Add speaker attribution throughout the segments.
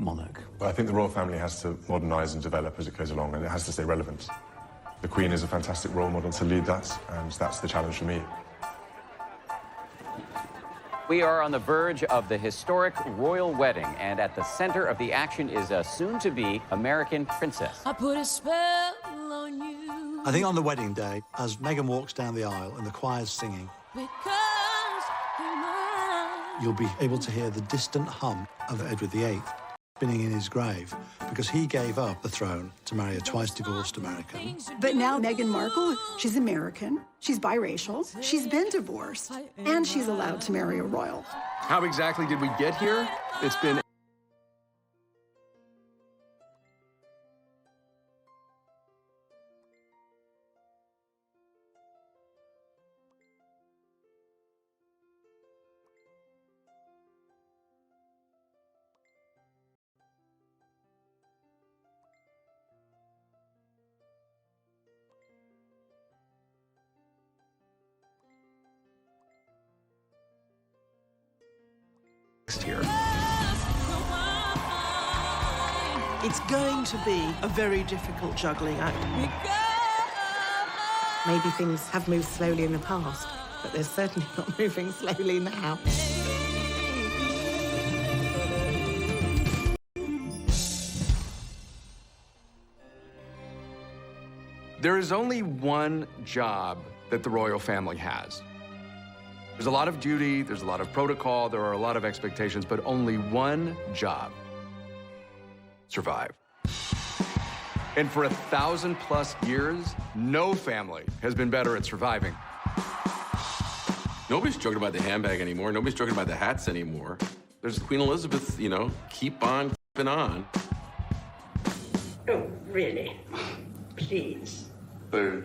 Speaker 1: monarch?
Speaker 2: Well, I think the royal family has to modernise and develop as it goes along, and it has to stay relevant. The Queen is a fantastic role model to lead that, and that's the challenge for me.
Speaker 3: We are on the verge of the historic royal wedding, and at the center of the action is a soon-to-be American princess.
Speaker 4: I put a spell on you.
Speaker 1: I think on the wedding day, as Meghan walks down the aisle and the choir's singing,
Speaker 4: Because you're mine.
Speaker 1: you'll be able to hear the distant hum of Edward VIII spinning in his grave, because he gave up the throne to marry a twice-divorced American.
Speaker 5: But now Meghan Markle, she's American, she's biracial, she's been divorced, and she's allowed to marry a royal.
Speaker 6: How exactly did we get here? It's been here.
Speaker 7: It's going to be a very difficult juggling act.
Speaker 8: Maybe things have moved slowly in the past, but they're certainly not moving slowly now.
Speaker 6: There is only one job that the royal family has. There's a lot of duty, there's a lot of protocol, there are a lot of expectations, but only one job: survive. And for 1,000+ years, no family has been better at surviving.
Speaker 9: Nobody's joking about the handbag anymore. Nobody's joking about the hats anymore. There's Queen Elizabeth, you know, keep on keeping on.
Speaker 10: Oh, really? Please.
Speaker 9: But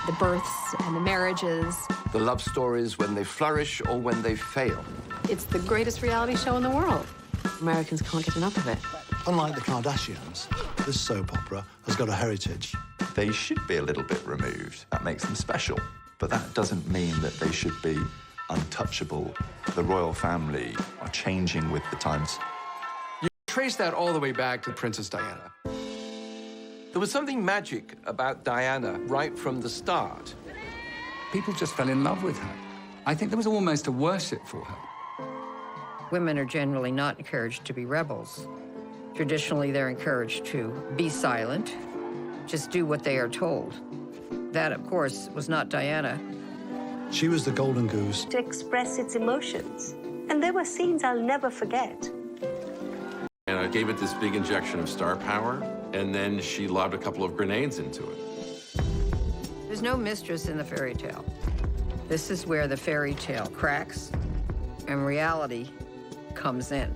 Speaker 11: The births and the marriages.
Speaker 12: The love stories when they flourish or when they fail.
Speaker 11: It's the greatest reality show in the world. Americans can't get enough of it.
Speaker 1: Unlike the Kardashians, this soap opera has got a heritage.
Speaker 13: They should be a little bit removed. That makes them special. But that doesn't mean that they should be untouchable. The royal family are changing with the times.
Speaker 6: You trace that all the way back to Princess Diana.
Speaker 12: There was something magic about Diana right from the start.
Speaker 14: People just fell in love with her. I think there was almost a worship for her.
Speaker 15: Women are generally not encouraged to be rebels. Traditionally, they're encouraged to be silent, just do what they are told. That, of course, was not Diana.
Speaker 1: She was the golden goose.
Speaker 10: To express its emotions. And there were scenes I'll never forget.
Speaker 9: and I gave it this big injection of star power, and then she lobbed a couple of grenades into it.
Speaker 15: There's no mistress in the fairy tale. This is where the fairy tale cracks and reality comes in.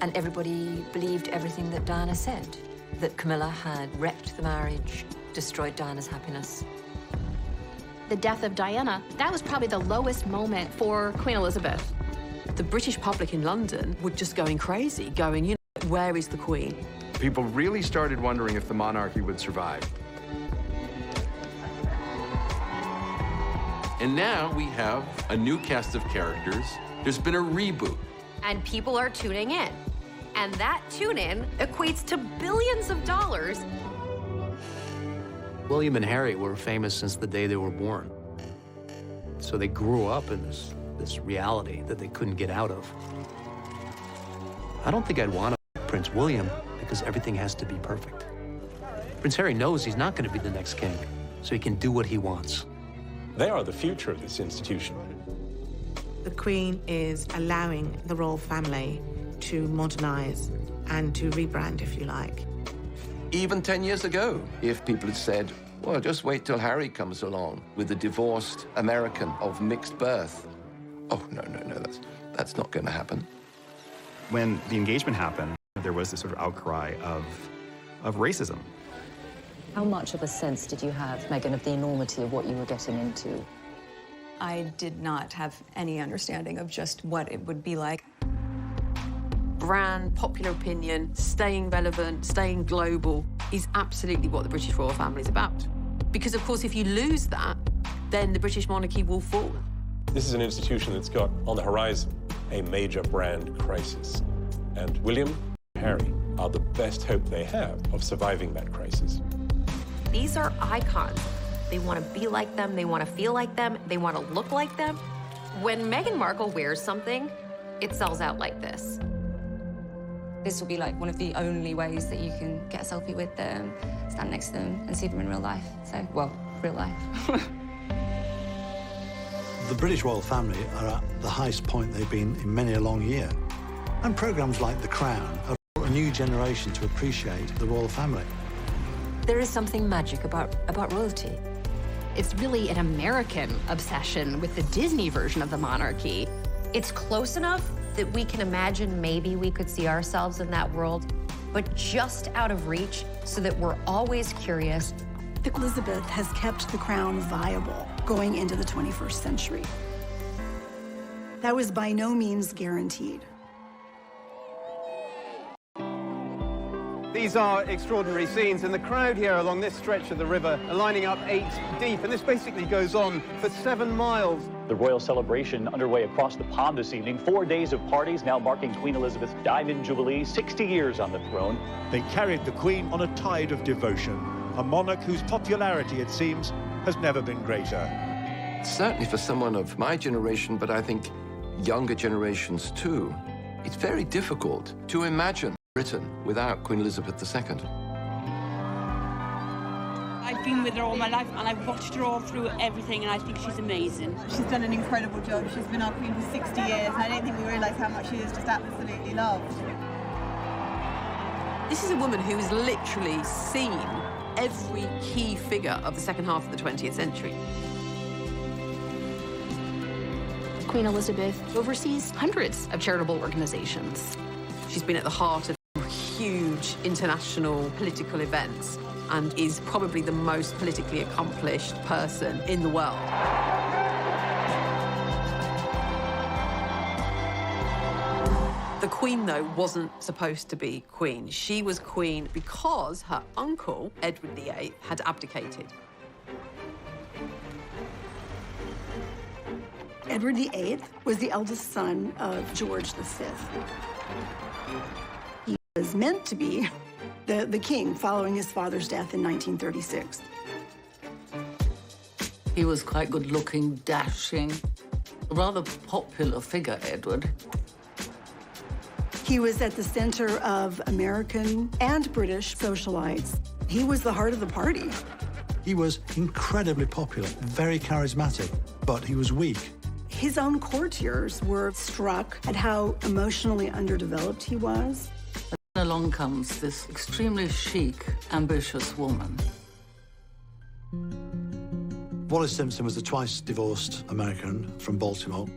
Speaker 16: And everybody believed everything that Diana said, that Camilla had wrecked the marriage, destroyed Diana's happiness.
Speaker 17: The death of Diana, that was probably the lowest moment for Queen Elizabeth.
Speaker 18: The British public in London were just going crazy, going, you know, where is the Queen?
Speaker 6: People really started wondering if the monarchy would survive.
Speaker 9: And now we have a new cast of characters. There's been a reboot.
Speaker 19: And people are tuning in. And that tune-in equates to billions of dollars.
Speaker 20: William and Harry were famous since the day they were born. So they grew up in this reality that they couldn't get out of. I don't think I'd want to Prince William because everything has to be perfect. Prince Harry knows he's not going to be the next king, so he can do what he wants.
Speaker 6: They are the future of this institution.
Speaker 8: The Queen is allowing the royal family to modernize and to rebrand, if you like.
Speaker 12: Even 10 years ago, if people had said, well, just wait till Harry comes along with a divorced American of mixed birth. Oh, no, that's not going to happen.
Speaker 4: When the engagement happened, there was this sort of outcry of racism.
Speaker 16: How much of a sense did you have, Meghan, of the enormity of what you were getting into?
Speaker 3: I did not have any understanding of just what it would be like.
Speaker 18: Brand, popular opinion, staying relevant, staying global is absolutely what the British royal family is about. Because, of course, if you lose that, then the British monarchy will fall.
Speaker 6: This is an institution that's got on the horizon a major brand crisis. And William,
Speaker 21: Harry are the best hope they have of surviving that crisis.
Speaker 19: These are icons. They want to be like them, they want to feel like them, they want to look like them. When Meghan Markle wears something, it sells out like this.
Speaker 22: This will be like one of the only ways that you can get a selfie with them, stand next to them and see them in real life. So, well, real life.
Speaker 1: The British royal family are at the highest point they've been in many a long year. And programmes like The Crown have brought a new generation to appreciate the royal family.
Speaker 16: There is something magic about royalty.
Speaker 17: It's really an American obsession with the Disney version of the monarchy.
Speaker 19: It's close enough that we can imagine maybe we could see ourselves in that world, but just out of reach so that we're always curious.
Speaker 5: Elizabeth has kept the crown viable going into the 21st century. That was by no means guaranteed.
Speaker 23: These are extraordinary scenes, and the crowd here along this stretch of the river are lining up 8 deep, and this basically goes on for 7 miles.
Speaker 24: The royal celebration underway across the pond this evening. 4 days of parties now marking Queen Elizabeth's Diamond Jubilee, 60 years on the throne.
Speaker 25: They carried the Queen on a tide of devotion, a monarch whose popularity, it seems, has never been greater.
Speaker 12: Certainly for someone of my generation, but I think younger generations too, it's very difficult to imagine Britain without Queen Elizabeth II.
Speaker 26: I've been with her all my life, and I've watched her all through everything, and I think she's amazing.
Speaker 27: She's done an incredible job. She's been our queen for 60 years, and I don't think we realise how much she is just absolutely loved.
Speaker 18: This is a woman who has literally seen every key figure of the second half of the 20th century.
Speaker 17: Queen Elizabeth oversees hundreds of charitable organizations.
Speaker 18: She's been at the heart of huge international political events and is probably the most politically accomplished person in the world. The Queen, though, wasn't supposed to be Queen. She was Queen because her uncle, Edward VIII, had abdicated.
Speaker 5: Edward VIII was the eldest son of George V. He was meant to be the king following his father's death in 1936.
Speaker 28: He was quite good-looking, dashing, a rather popular figure, Edward.
Speaker 5: He was at the center of American and British socialites. He was the heart of the party.
Speaker 1: He was incredibly popular, very charismatic, but he was weak.
Speaker 5: His own courtiers were struck at how emotionally underdeveloped he was.
Speaker 28: And along comes this extremely chic, ambitious woman.
Speaker 1: Wallis Simpson was a twice-divorced American from Baltimore.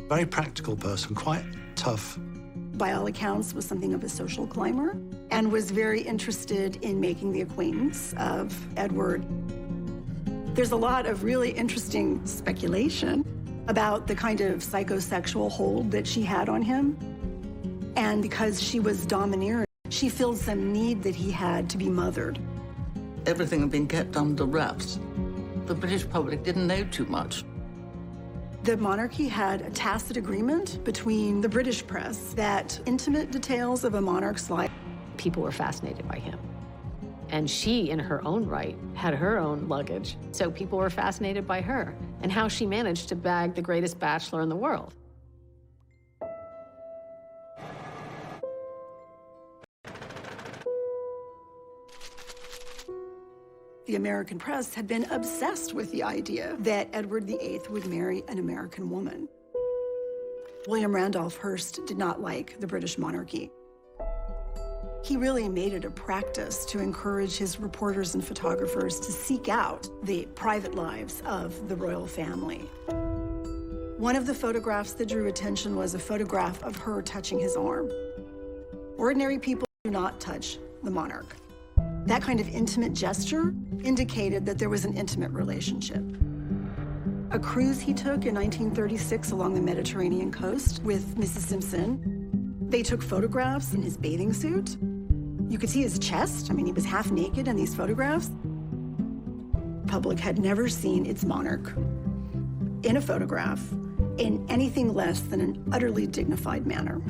Speaker 1: Very practical person, quite tough.
Speaker 5: By all accounts, was something of a social climber and was very interested in making the acquaintance of Edward. There's a lot of really interesting speculation about the kind of psychosexual hold that she had on him. And because she was domineering, she filled some need that he had to be mothered.
Speaker 28: Everything had been kept under wraps. The British public didn't know too much.
Speaker 5: The monarchy had a tacit agreement between the British press that intimate details of a monarch's life.
Speaker 17: People were fascinated by him. And she, in her own right, had her own luggage. So people were fascinated by her and how she managed to bag the greatest bachelor in the world.
Speaker 5: The American press had been obsessed with the idea that Edward VIII would marry an American woman. William Randolph Hearst did not like the British monarchy. He really made it a practice to encourage his reporters and photographers to seek out the private lives of the royal family. One of the photographs that drew attention was a photograph of her touching his arm. Ordinary people do not touch the monarch. That kind of intimate gesture indicated that there was an intimate relationship. A cruise he took in 1936 along the Mediterranean coast with Mrs. Simpson. They took photographs in his bathing suit. You could see his chest. I mean, he was half naked in these photographs. The public had never seen its monarch in a photograph in anything less than an utterly dignified manner.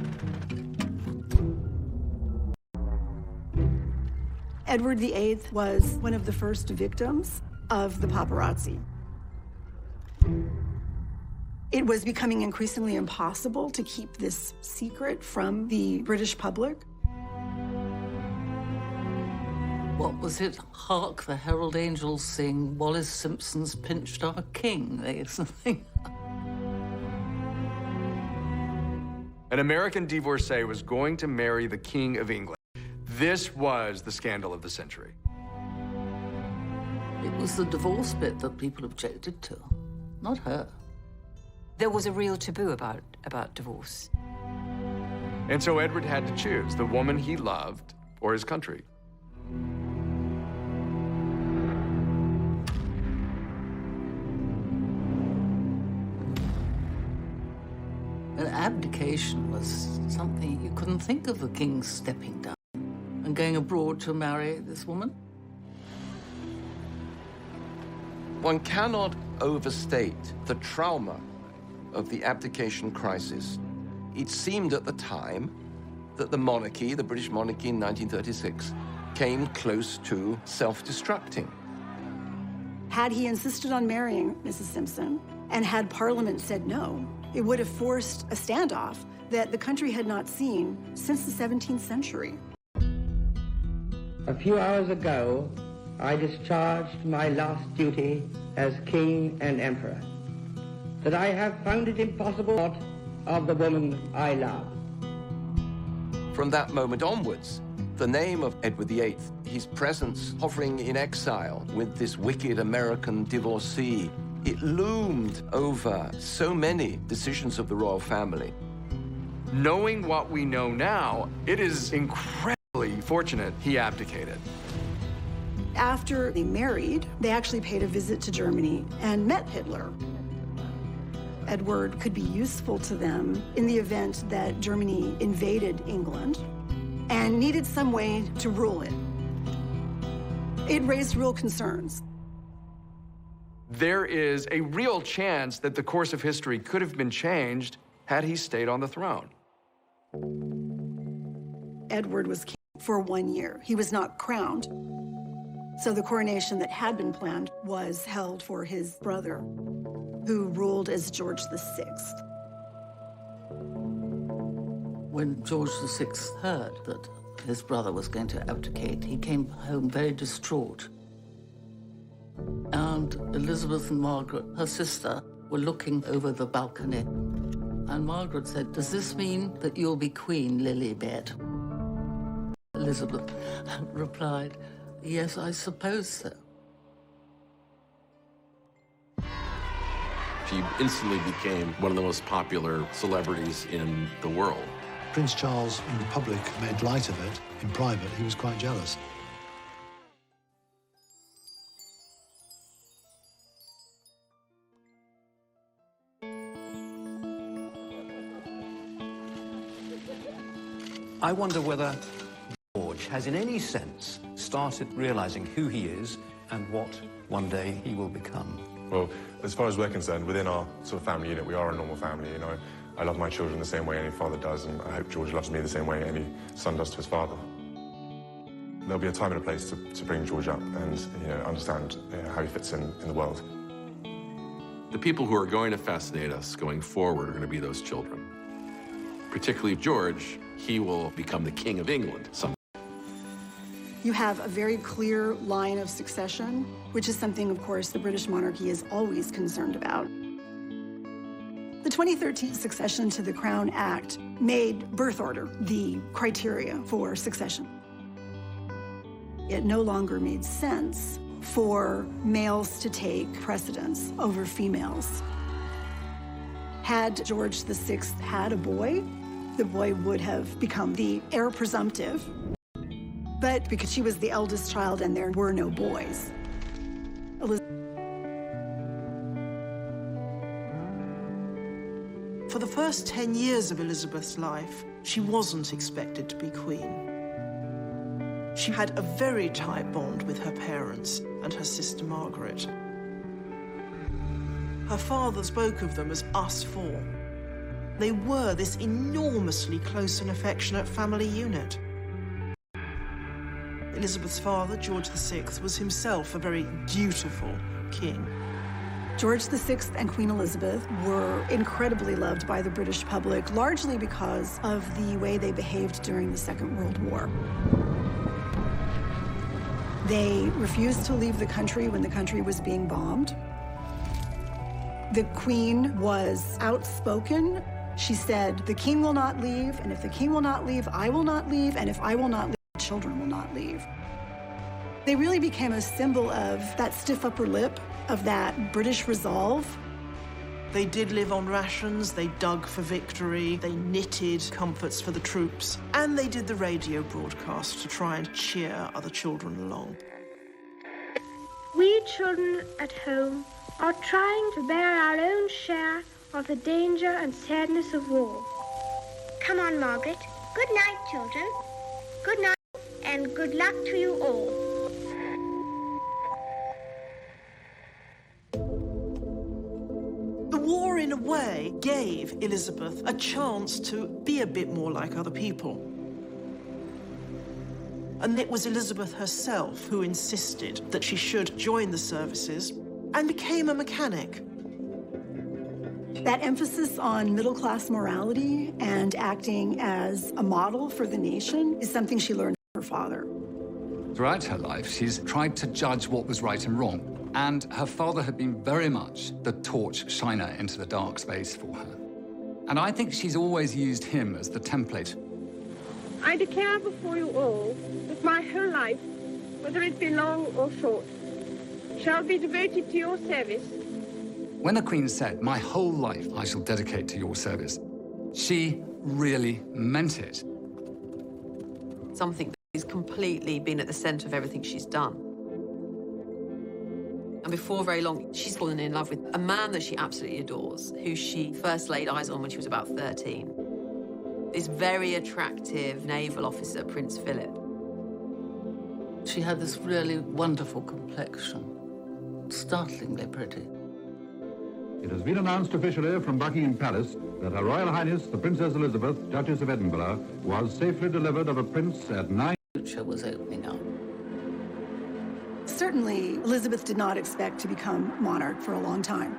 Speaker 5: Edward VIII was one of the first victims of the paparazzi. It was becoming increasingly impossible to keep this secret from the British public.
Speaker 28: What was it? Hark the herald angels sing, Wallis Simpson's pinched our king, or something.
Speaker 6: An American divorcee was going to marry the King of England. This was the scandal of the century.
Speaker 28: It was the divorce bit that people objected to, not her.
Speaker 16: There was a real taboo about divorce.
Speaker 6: And so Edward had to choose the woman he loved or his country.
Speaker 28: An abdication was something you couldn't think of the king stepping down and going abroad to marry this woman.
Speaker 12: One cannot overstate the trauma of the abdication crisis. It seemed at the time that the monarchy, the British monarchy in 1936, came close to self-destructing.
Speaker 5: Had he insisted on marrying Mrs. Simpson, and had Parliament said no, it would have forced a standoff that the country had not seen since the 17th century.
Speaker 2: A few hours ago, I discharged my last duty as King and Emperor, that I have found it impossible of the woman I love.
Speaker 12: From that moment onwards, the name of Edward VIII, his presence hovering in exile with this wicked American divorcee, it loomed over so many decisions of the royal family.
Speaker 6: Knowing what we know now, it is incredibly fortunate he abdicated.
Speaker 5: After they married, they actually paid a visit to Germany and met Hitler. Edward could be useful to them in the event that Germany invaded England and needed some way to rule it. It raised real concerns.
Speaker 6: There is a real chance that the course of history could have been changed had he stayed on the throne.
Speaker 5: Edward was king for 1 year. He was not crowned. So the coronation that had been planned was held for his brother, who ruled as George VI.
Speaker 28: When George VI heard that his brother was going to abdicate, he came home very distraught. And Elizabeth and Margaret, her sister, were looking over the balcony. And Margaret said, "Does this mean that you'll be Queen, Lilibet?" Elizabeth replied, "Yes, I suppose so."
Speaker 7: She instantly became one of the most popular celebrities in the world.
Speaker 1: Prince Charles, in public, made light of it. In private, he was quite jealous.
Speaker 9: I wonder whether George has in any sense started realizing who he is and what one day he will become.
Speaker 21: Well, as far as we're concerned, within our sort of family unit, we are a normal family, you know. I love my children the same way any father does, and I hope George loves me the same way any son does to his father. There'll be a time and a place to bring George up and, you know, understand how he fits in the world.
Speaker 7: The people who are going to fascinate us going forward are going to be those children. Particularly George, he will become the King of England someday.
Speaker 5: You have a very clear line of succession, which is something, of course, the British monarchy is always concerned about. The 2013 Succession to the Crown Act made birth order the criteria for succession. It no longer made sense for males to take precedence over females. Had George VI had a boy, the boy would have become the heir presumptive. But because she was the eldest child and there were no boys,
Speaker 10: For the first 10 years of Elizabeth's life, she wasn't expected to be queen. She had a very tight bond with her parents and her sister Margaret. Her father spoke of them as us four. They were this enormously close and affectionate family unit. Elizabeth's father, George VI, was himself a very dutiful king.
Speaker 5: George VI and Queen Elizabeth were incredibly loved by the British public, largely because of the way they behaved during the Second World War. They refused to leave the country when the country was being bombed. The Queen was outspoken. She said, "The king will not leave, and if the king will not leave, I will not leave, and if I will not leave, children will not leave." They really became a symbol of that stiff upper lip, of that British resolve.
Speaker 10: They did live on rations, they dug for victory, they knitted comforts for the troops, and they did the radio broadcast to try and cheer other children along.
Speaker 3: We children at home are trying to bear our own share of the danger and sadness of war. Come on, Margaret. Good night, children. Good night, and good luck to you all.
Speaker 10: The war, in a way, gave Elizabeth a chance to be a bit more like other people. And it was Elizabeth herself who insisted that she should join the services and became a mechanic.
Speaker 5: That emphasis on middle-class morality and acting as a model for the nation is something she learned from her father.
Speaker 4: Throughout her life, she's tried to judge what was right and wrong. And her father had been very much the torch shiner into the dark space for her. And I think she's always used him as the template.
Speaker 3: I declare before you all that my whole life, whether it be long or short, shall be devoted to your service.
Speaker 4: When the Queen said, "My whole life I shall dedicate to your service," she really meant it.
Speaker 18: Something that has completely been at the centre of everything she's done. And before very long, she's fallen in love with a man that she absolutely adores, who she first laid eyes on when she was about 13. This very attractive naval officer, Prince Philip.
Speaker 28: She had this really wonderful complexion, startlingly pretty.
Speaker 8: It has been announced officially from Buckingham Palace that Her Royal Highness, the Princess Elizabeth, Duchess of Edinburgh, was safely delivered of a prince at 9.
Speaker 28: The future was opening up.
Speaker 5: Certainly, Elizabeth did not expect to become monarch for a long time.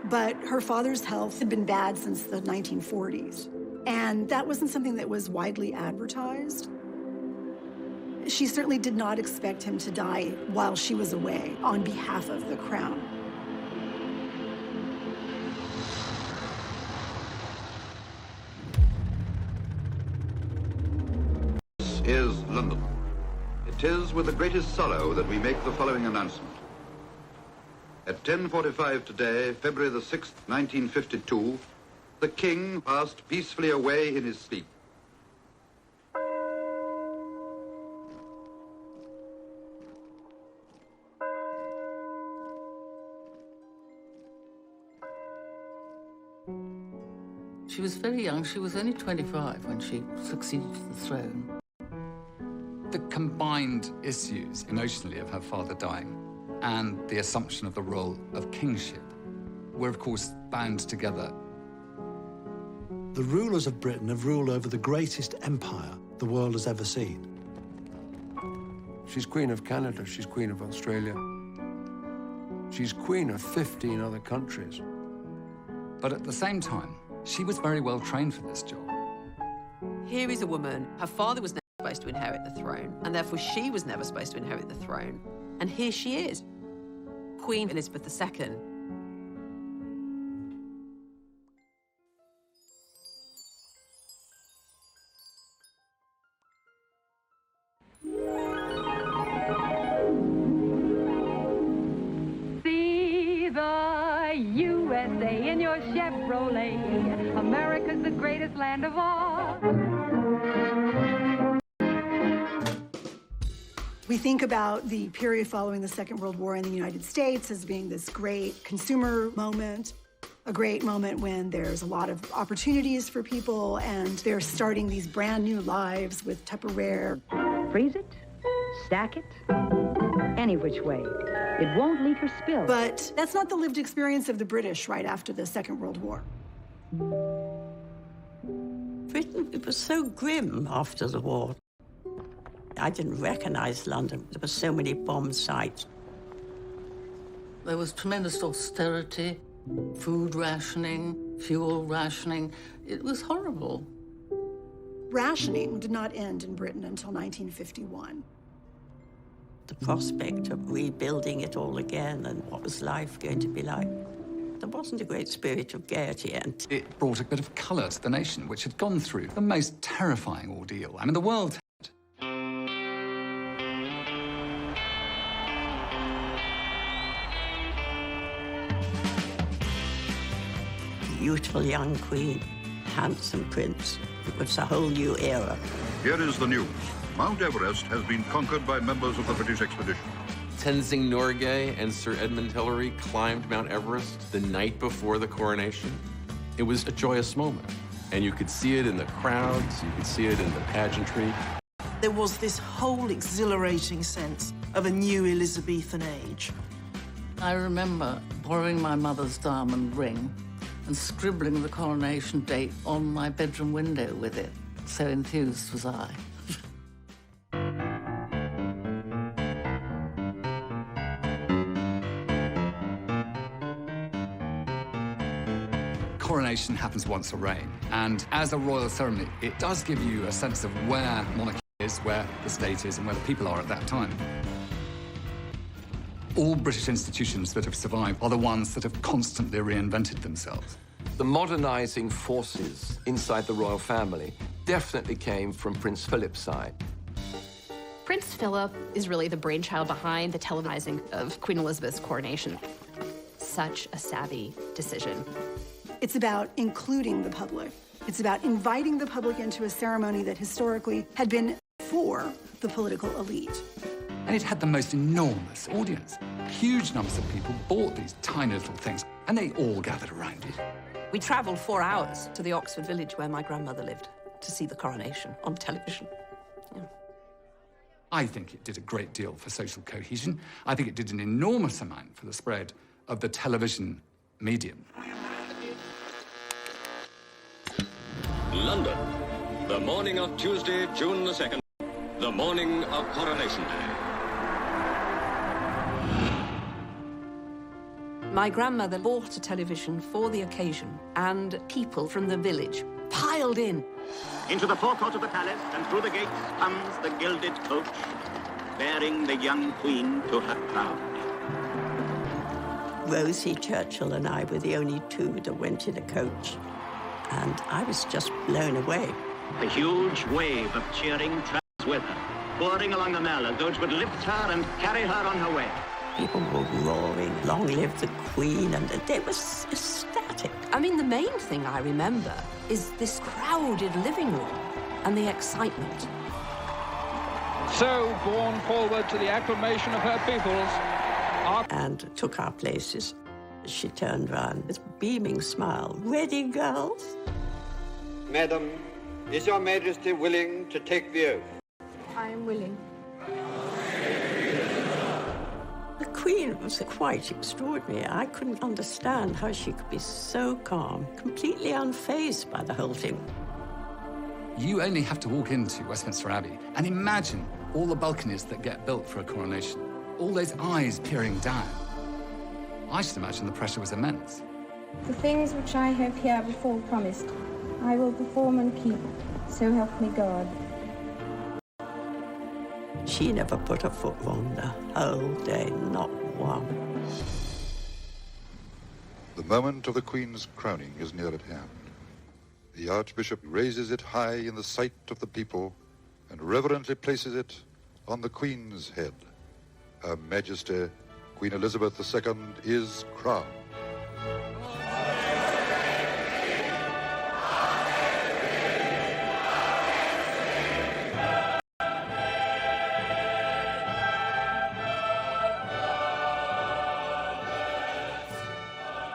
Speaker 5: But her father's health had been bad since the 1940s, and that wasn't something that was widely advertised. She certainly did not expect him to die while she was away on behalf of the crown.
Speaker 11: This is London. It is with the greatest sorrow that we make the following announcement. At 10:45 today, February the 6th, 1952, the King passed peacefully away in his sleep.
Speaker 28: She was very young. She was only 25 when she succeeded to the throne.
Speaker 4: The combined issues emotionally of her father dying and the assumption of the role of kingship were, of course, bound together.
Speaker 1: The rulers of Britain have ruled over the greatest empire the world has ever seen.
Speaker 13: She's Queen of Canada, she's Queen of Australia. She's Queen of 15 other countries.
Speaker 4: But at the same time, she was very well trained for this job.
Speaker 18: Here is a woman, her father was never supposed to inherit the throne, and therefore she was never supposed to inherit the throne. And here she is, Queen Elizabeth II.
Speaker 14: See the USA in your Chevrolet. America's the greatest land of all.
Speaker 5: We think about the period following the Second World War in the United States as being this great consumer moment, a great moment when there's a lot of opportunities for people and they're starting these brand new lives with Tupperware.
Speaker 14: Freeze it, stack it, any which way. It won't leak or spill.
Speaker 5: But that's not the lived experience of the British right after the Second World War.
Speaker 15: Britain, it was so grim after the war. I didn't recognize London. There were so many bomb sites.
Speaker 28: There was tremendous austerity, food rationing, fuel rationing. It was horrible.
Speaker 5: Rationing did not end in Britain until 1951.
Speaker 15: The prospect of rebuilding it all again and what was life going to be like. There wasn't a great spirit of gaiety, and
Speaker 4: it brought a bit of colour to the nation, which had gone through the most terrifying ordeal. I mean, the world had.
Speaker 15: Beautiful young queen, handsome prince. It was a whole new era.
Speaker 11: Here is the news. Mount Everest has been conquered by members of the British expedition.
Speaker 7: Tenzing Norgay and Sir Edmund Hillary climbed Mount Everest the night before the coronation. It was a joyous moment, and you could see it in the crowds, you could see it in the pageantry.
Speaker 10: There was this whole exhilarating sense of a new Elizabethan age.
Speaker 28: I remember borrowing my mother's diamond ring and scribbling the coronation date on my bedroom window with it. So enthused was I.
Speaker 4: Coronation happens once a reign, and as a royal ceremony, it does give you a sense of where monarchy is, where the state is, and where the people are at that time. All British institutions that have survived are the ones that have constantly reinvented themselves.
Speaker 12: The modernising forces inside the royal family definitely came from Prince Philip's side.
Speaker 17: Prince Philip is really the brainchild behind the televising of Queen Elizabeth's coronation. Such a savvy decision.
Speaker 5: It's about including the public. It's about inviting the public into a ceremony that historically had been for the political elite.
Speaker 4: And it had the most enormous audience. Huge numbers of people bought these tiny little things, and they all gathered around it.
Speaker 19: We travelled 4 hours to the Oxford village where my grandmother lived to see the coronation on television. Yeah.
Speaker 4: I think it did a great deal for social cohesion. I think it did an enormous amount for the spread of the television medium.
Speaker 20: London, the morning of Tuesday, June the 2nd, the morning of Coronation Day.
Speaker 19: My grandmother bought a television for the occasion, and people from the village piled in.
Speaker 22: Into the forecourt of the palace and through the gates comes the gilded coach, bearing the young queen to her crown.
Speaker 15: Rosie Churchill and I were the only two that went in a coach, and I was just blown away.
Speaker 22: A huge wave of cheering travels with her, pouring along the Mall as though it would lift her and carry her on her way.
Speaker 15: People were roaring, "Long live the Queen," and they were ecstatic.
Speaker 19: I mean, the main thing I remember is this crowded living room and the excitement.
Speaker 23: So, borne forward to the acclamation of her peoples,
Speaker 15: and took our places. She turned round with a beaming smile. "Ready, girls?"
Speaker 24: Madam, is your Majesty willing to take the oath?
Speaker 3: I am willing.
Speaker 15: The Queen was quite extraordinary. I couldn't understand how she could be so calm, completely unfazed by the whole thing.
Speaker 4: You only have to walk into Westminster Abbey and imagine all the balconies that get built for a coronation. All those eyes peering down. I should imagine the pressure was immense.
Speaker 3: The things which I have here before promised, I will perform and keep, so help me God.
Speaker 15: She never put her foot wrong the whole day, not one.
Speaker 11: The moment of the Queen's crowning is near at hand. The Archbishop raises it high in the sight of the people and reverently places it on the Queen's head. Her Majesty, Queen Elizabeth II, is crowned.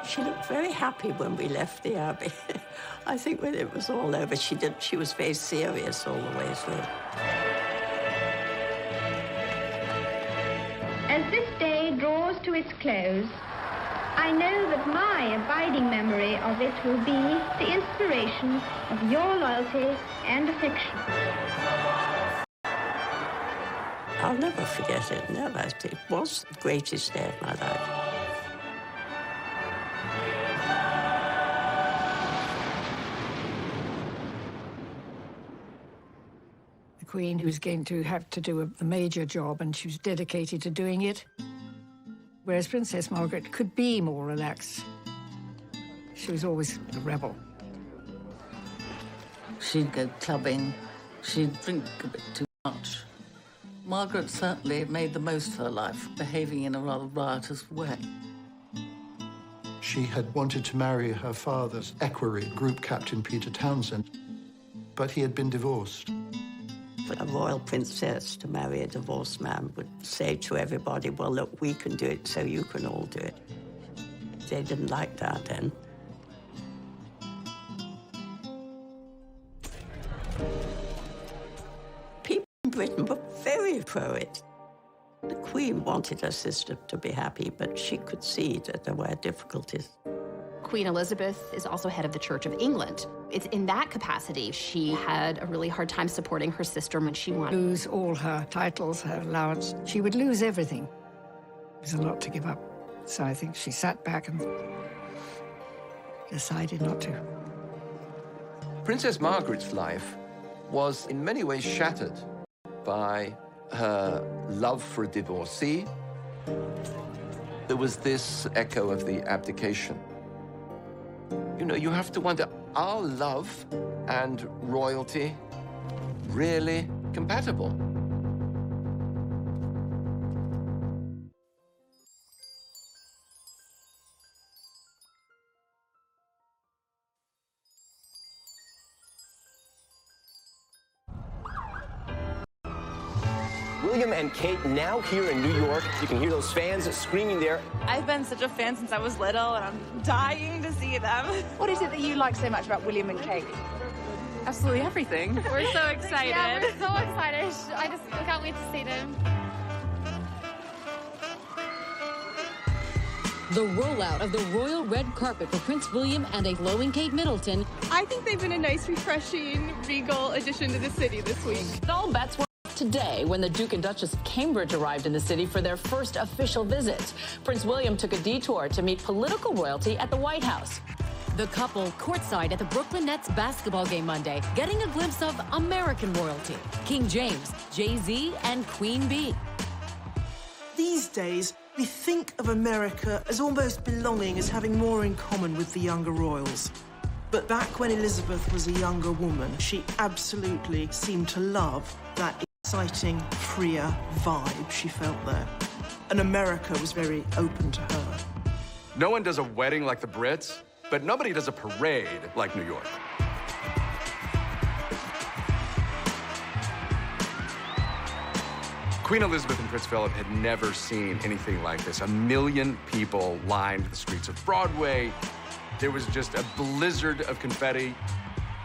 Speaker 15: She looked very happy when we left the Abbey. I think when it was all over, she was very serious all the way through.
Speaker 3: As this day draws to its close, I know that my abiding memory of it will be the inspiration of your loyalty and affection.
Speaker 15: I'll never forget it, never. It was the greatest day of my life.
Speaker 2: The Queen was going to have to do a major job, and she was dedicated to doing it, whereas Princess Margaret could be more relaxed. She was always a rebel.
Speaker 28: She'd go clubbing. She'd drink a bit too much. Margaret certainly made the most of her life, behaving in a rather riotous way.
Speaker 6: She had wanted to marry her father's equerry, Group Captain Peter Townsend, but he had been divorced.
Speaker 15: For a royal princess to marry a divorced man would say to everybody, well, look, we can do it, so you can all do it. They didn't like that then. People in Britain were very pro it. The Queen wanted her sister to be happy, but she could see that there were difficulties.
Speaker 9: Queen Elizabeth is also head of the Church of England. It's in that capacity she had a really hard time supporting her sister when she wanted.
Speaker 2: Lose all her titles, her allowance. She would lose everything. It was a lot to give up. So I think she sat back and decided not to.
Speaker 12: Princess Margaret's life was in many ways shattered by her love for a divorcee. There was this echo of the abdication. You know, you have to wonder, are love and royalty really compatible?
Speaker 16: William and Kate now here in New York. You can hear those fans screaming there.
Speaker 21: I've been such a fan since I was little, and I'm dying to see them. What is it that you like so much about William and Kate? Absolutely everything. We're so excited.
Speaker 25: Yeah, we're so excited. I can't wait to see them.
Speaker 26: The rollout of the royal red carpet for Prince William and a glowing Kate Middleton.
Speaker 21: I think they've been a nice, refreshing, regal addition to the city this week.
Speaker 26: All bets were today when the Duke and Duchess of Cambridge arrived in the city for their first official visit. Prince William took a detour to meet political royalty at the White House. The couple courtside at the Brooklyn Nets basketball game Monday, getting a glimpse of American royalty. King James, Jay-Z, and Queen Bee.
Speaker 10: These days, we think of America as almost belonging, as having more in common with the younger royals. But back when Elizabeth was a younger woman, she absolutely seemed to love that exciting, freer vibe she felt there. And America was very open to her.
Speaker 27: No one does a wedding like the Brits, but nobody does a parade like New York. Queen Elizabeth and Prince Philip had never seen anything like this. 1 million people lined the streets of Broadway. There was just a blizzard of confetti.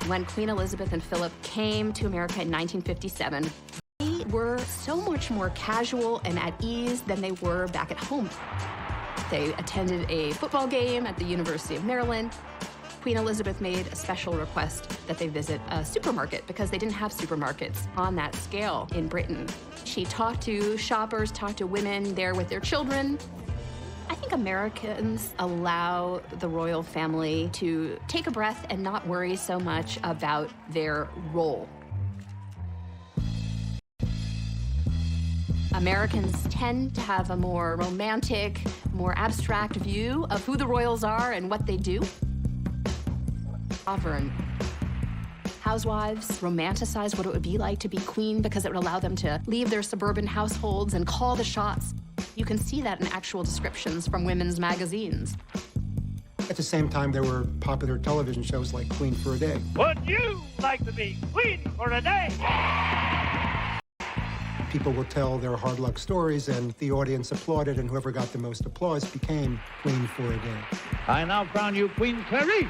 Speaker 9: When Queen Elizabeth and Philip came to America in 1957, they were so much more casual and at ease than they were back at home. They attended a football game at the University of Maryland. Queen Elizabeth made a special request that they visit a supermarket because they didn't have supermarkets on that scale in Britain. She talked to shoppers, talked to women there with their children. I think Americans allow the royal family to take a breath and not worry so much about their role. Americans tend to have a more romantic, more abstract view of who the royals are and what they do. Sovereign housewives romanticize what it would be like to be queen because it would allow them to leave their suburban households and call the shots. You can see that in actual descriptions from women's magazines.
Speaker 29: At the same time, there were popular television shows like Queen for a Day.
Speaker 30: Would you like to be queen for a day?
Speaker 29: People would tell their hard luck stories, and the audience applauded, and whoever got the most applause became Queen for a Day.
Speaker 30: I now crown you Queen Clarice.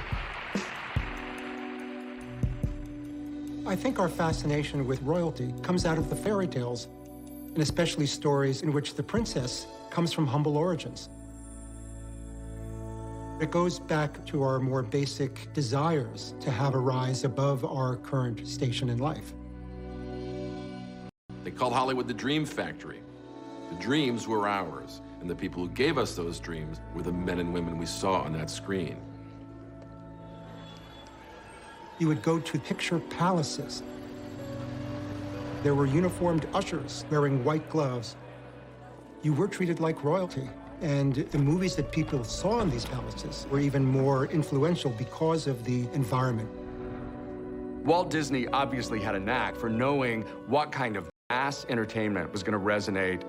Speaker 29: I think our fascination with royalty comes out of the fairy tales, and especially stories in which the princess comes from humble origins. It goes back to our more basic desires to have a rise above our current station in life.
Speaker 12: They called Hollywood the Dream Factory. The dreams were ours, and the people who gave us those dreams were the men and women we saw on that screen.
Speaker 29: You would go to picture palaces. There were uniformed ushers wearing white gloves. You were treated like royalty. And the movies that people saw in these palaces were even more influential because of the environment.
Speaker 27: Walt Disney obviously had a knack for knowing what kind of mass entertainment was going to resonate.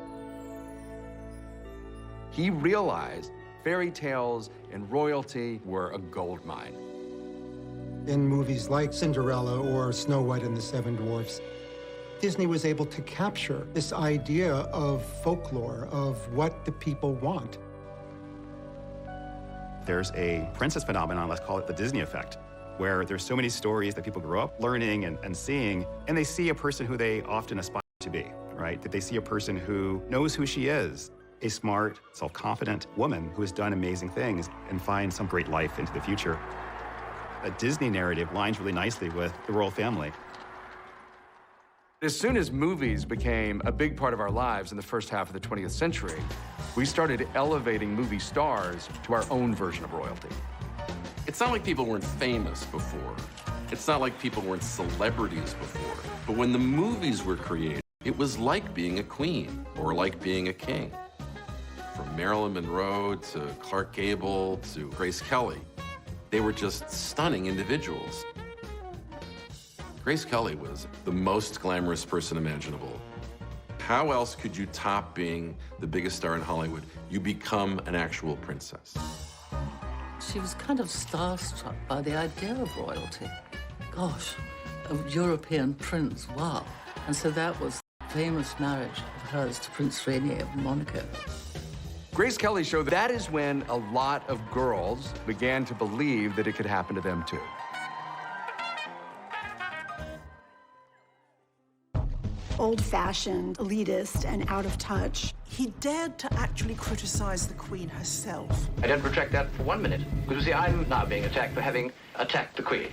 Speaker 27: He realized fairy tales and royalty were a gold mine.
Speaker 29: In movies like Cinderella or Snow White and the Seven Dwarfs, Disney was able to capture this idea of folklore, of what the people want.
Speaker 1: There's a princess phenomenon, let's call it the Disney effect, where there's so many stories that people grow up learning and seeing, and they see a person who they often aspire to be, right? That they see a person who knows who she is, a smart, self-confident woman who has done amazing things and finds some great life into the future. A Disney narrative lines really nicely with the royal family.
Speaker 27: As soon as movies became a big part of our lives in the first half of the 20th century, we started elevating movie stars to our own version of royalty.
Speaker 12: It's not like people weren't famous before. It's not like people weren't celebrities before. But when the movies were created, it was like being a queen or like being a king. From Marilyn Monroe to Clark Gable to Grace Kelly, they were just stunning individuals. Grace Kelly was the most glamorous person imaginable. How else could you top being the biggest star in Hollywood? You become an actual princess.
Speaker 28: She was kind of starstruck by the idea of royalty. Gosh, a European prince, wow. And so that was the famous marriage of hers to Prince Rainier of Monaco.
Speaker 27: Grace Kelly showed that is when a lot of girls began to believe that it could happen to them too.
Speaker 5: Old-fashioned, elitist, and out of touch.
Speaker 10: He dared to actually criticize the Queen herself.
Speaker 7: I don't retract that for 1 minute. Because you see, I'm now being attacked for having attacked the Queen.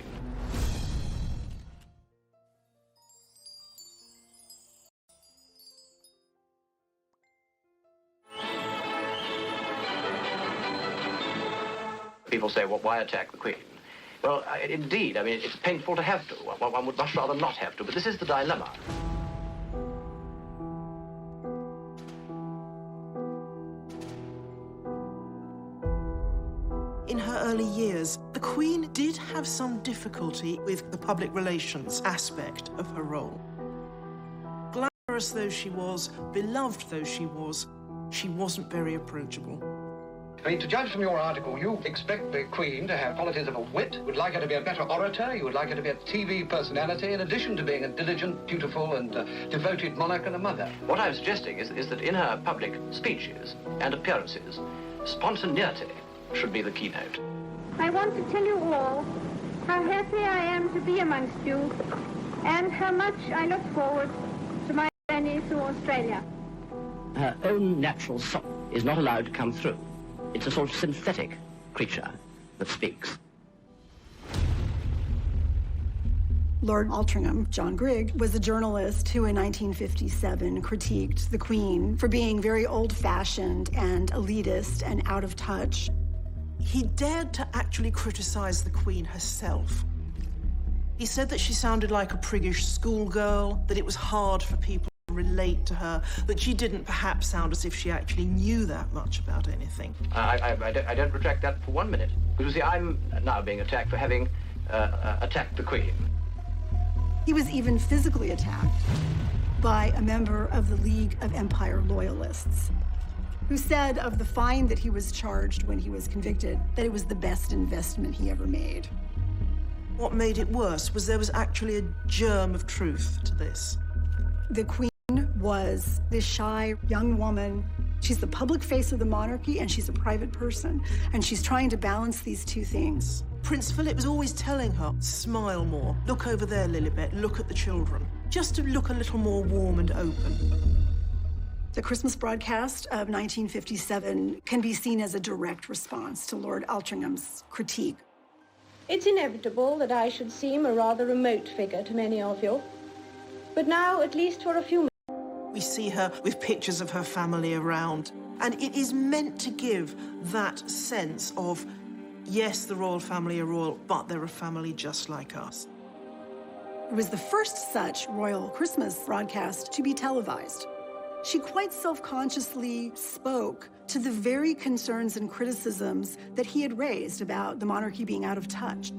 Speaker 7: People say, well, why attack the Queen? Well, indeed, I mean, it's painful to have to. One would much rather not have to, but this is the dilemma.
Speaker 10: In her early years, the Queen did have some difficulty with the public relations aspect of her role. Glamorous though she was, beloved though she wasn't very approachable.
Speaker 8: I mean, to judge from your article, you expect the Queen to have qualities of a wit, would like her to be a better orator, you would like her to be a TV personality, in addition to being a diligent, dutiful, and devoted monarch and a mother.
Speaker 7: What I'm suggesting is that in her public speeches and appearances, spontaneity should be the keynote.
Speaker 3: I want to tell you all how happy I am to be amongst you and how much I look forward to my journey through Australia.
Speaker 7: Her own natural soul is not allowed to come through. It's a sort of synthetic creature that speaks.
Speaker 5: Lord Altrincham, John Grigg, was a journalist who in 1957 critiqued the Queen for being very old-fashioned and elitist and out of touch.
Speaker 10: He dared to actually criticize the Queen herself. He said that she sounded like a priggish schoolgirl, that it was hard for people to relate to her, that she didn't perhaps sound as if she actually knew that much about anything.
Speaker 7: I don't retract that for 1 minute. Because you see, I'm now being attacked for having attacked the Queen.
Speaker 5: He was even physically attacked by a member of the League of Empire Loyalists, who said of the fine that he was charged when he was convicted that it was the best investment he ever made.
Speaker 10: What made it worse was there was actually a germ of truth to this.
Speaker 5: The Queen was this shy young woman. She's the public face of the monarchy and she's a private person. And she's trying to balance these two things.
Speaker 10: Prince Philip was always telling her, smile more, look over there, Lilibet, look at the children. Just to look a little more warm and open.
Speaker 5: The Christmas broadcast of 1957 can be seen as a direct response to Lord Altrincham's critique.
Speaker 3: It's inevitable that I should seem a rather remote figure to many of you. But now, at least for a few minutes,
Speaker 10: We see her with pictures of her family around. And it is meant to give that sense of, yes, the royal family are royal, but they're a family just like us.
Speaker 5: It was the first such royal Christmas broadcast to be televised. She quite self-consciously spoke to the very concerns and criticisms that he had raised about the monarchy being out of touch.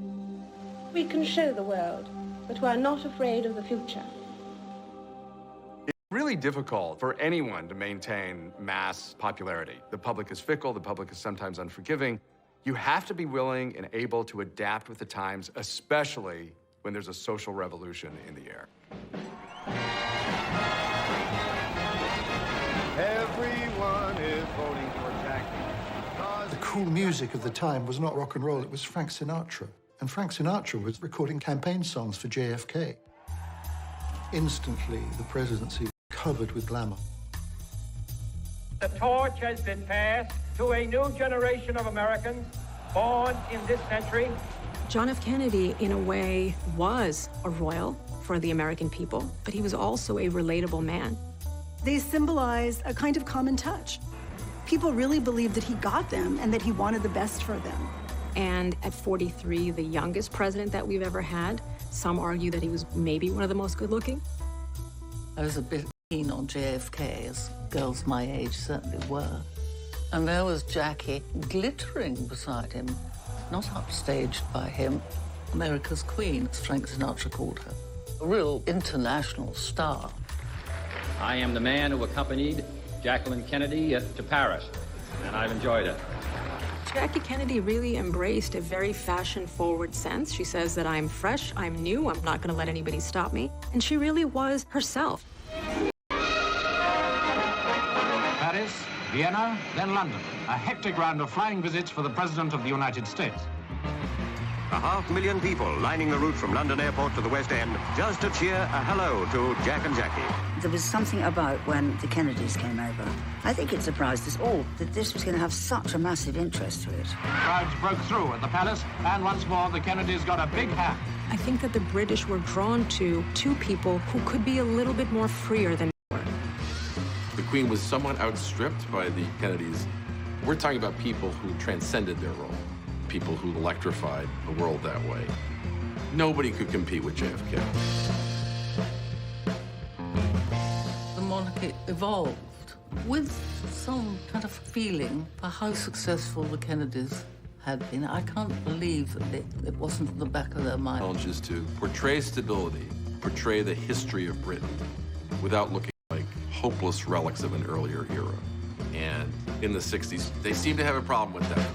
Speaker 3: We can show the world that we are not afraid of the future.
Speaker 27: It's really difficult for anyone to maintain mass popularity. The public is fickle, the public is sometimes unforgiving. You have to be willing and able to adapt with the times, especially when there's a social revolution in the air.
Speaker 4: Everyone is voting for Jackie.
Speaker 6: The cool music of the time was not rock and roll, it was Frank Sinatra. And Frank Sinatra was recording campaign songs for JFK. Instantly, the presidency was covered with glamour.
Speaker 30: The torch has been passed to a new generation of Americans born in this century.
Speaker 13: John F. Kennedy, in a way, was a royal for the American people, but he was also a relatable man.
Speaker 5: They symbolized a kind of common touch. People really believed that he got them and that he wanted the best for them.
Speaker 13: And at 43, the youngest president that we've ever had, some argue that he was maybe one of the most good-looking.
Speaker 28: I was a bit keen on JFK, as girls my age certainly were. And there was Jackie glittering beside him, not upstaged by him. America's Queen, as Frank Sinatra called her. A real international star.
Speaker 14: I am the man who accompanied Jacqueline Kennedy to Paris, and I've enjoyed it.
Speaker 13: Jackie Kennedy really embraced a very fashion-forward sense. She says that I'm fresh, I'm new, I'm not going to let anybody stop me. And she really was herself.
Speaker 17: Paris, Vienna, then London. A hectic round of flying visits for the President of the United States.
Speaker 16: 500,000 people lining the route from London Airport to the West End just to cheer a hello to Jack and Jackie.
Speaker 18: There was something about when the Kennedys came over. I think it surprised us all that this was going to have such a massive interest to it.
Speaker 17: Crowds broke through at the palace, and once more the Kennedys got a big hand.
Speaker 13: I think that the British were drawn to two people who could be a little bit more freer than they were.
Speaker 12: The Queen was somewhat outstripped by the Kennedys. We're talking about people who transcended their role, people who electrified the world that way. Nobody could compete with JFK.
Speaker 28: The monarchy evolved with some kind of feeling for how successful the Kennedys had been. I can't believe that it wasn't in the back of their mind.
Speaker 12: Challenges to portray stability, portray the history of Britain without looking like hopeless relics of an earlier era. And in the 60s, they seemed to have a problem with that.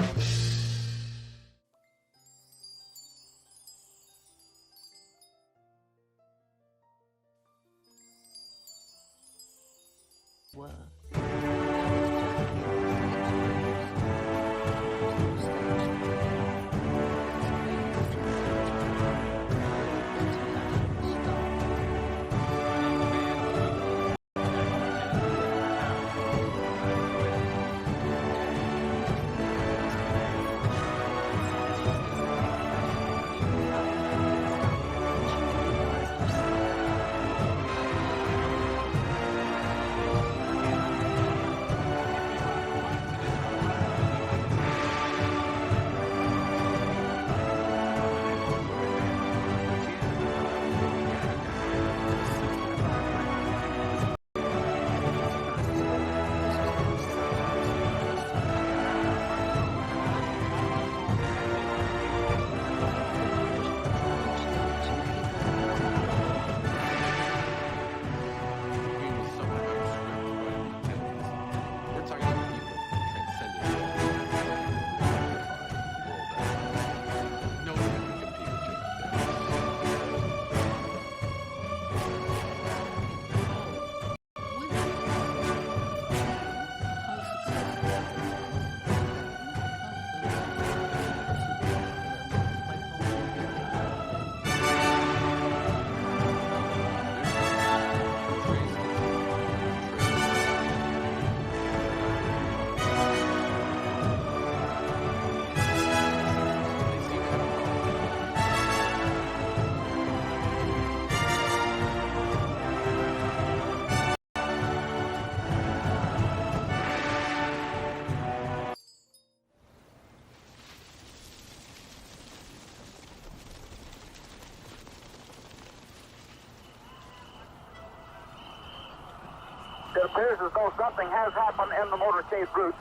Speaker 2: appears as though something has happened in the motorcade route.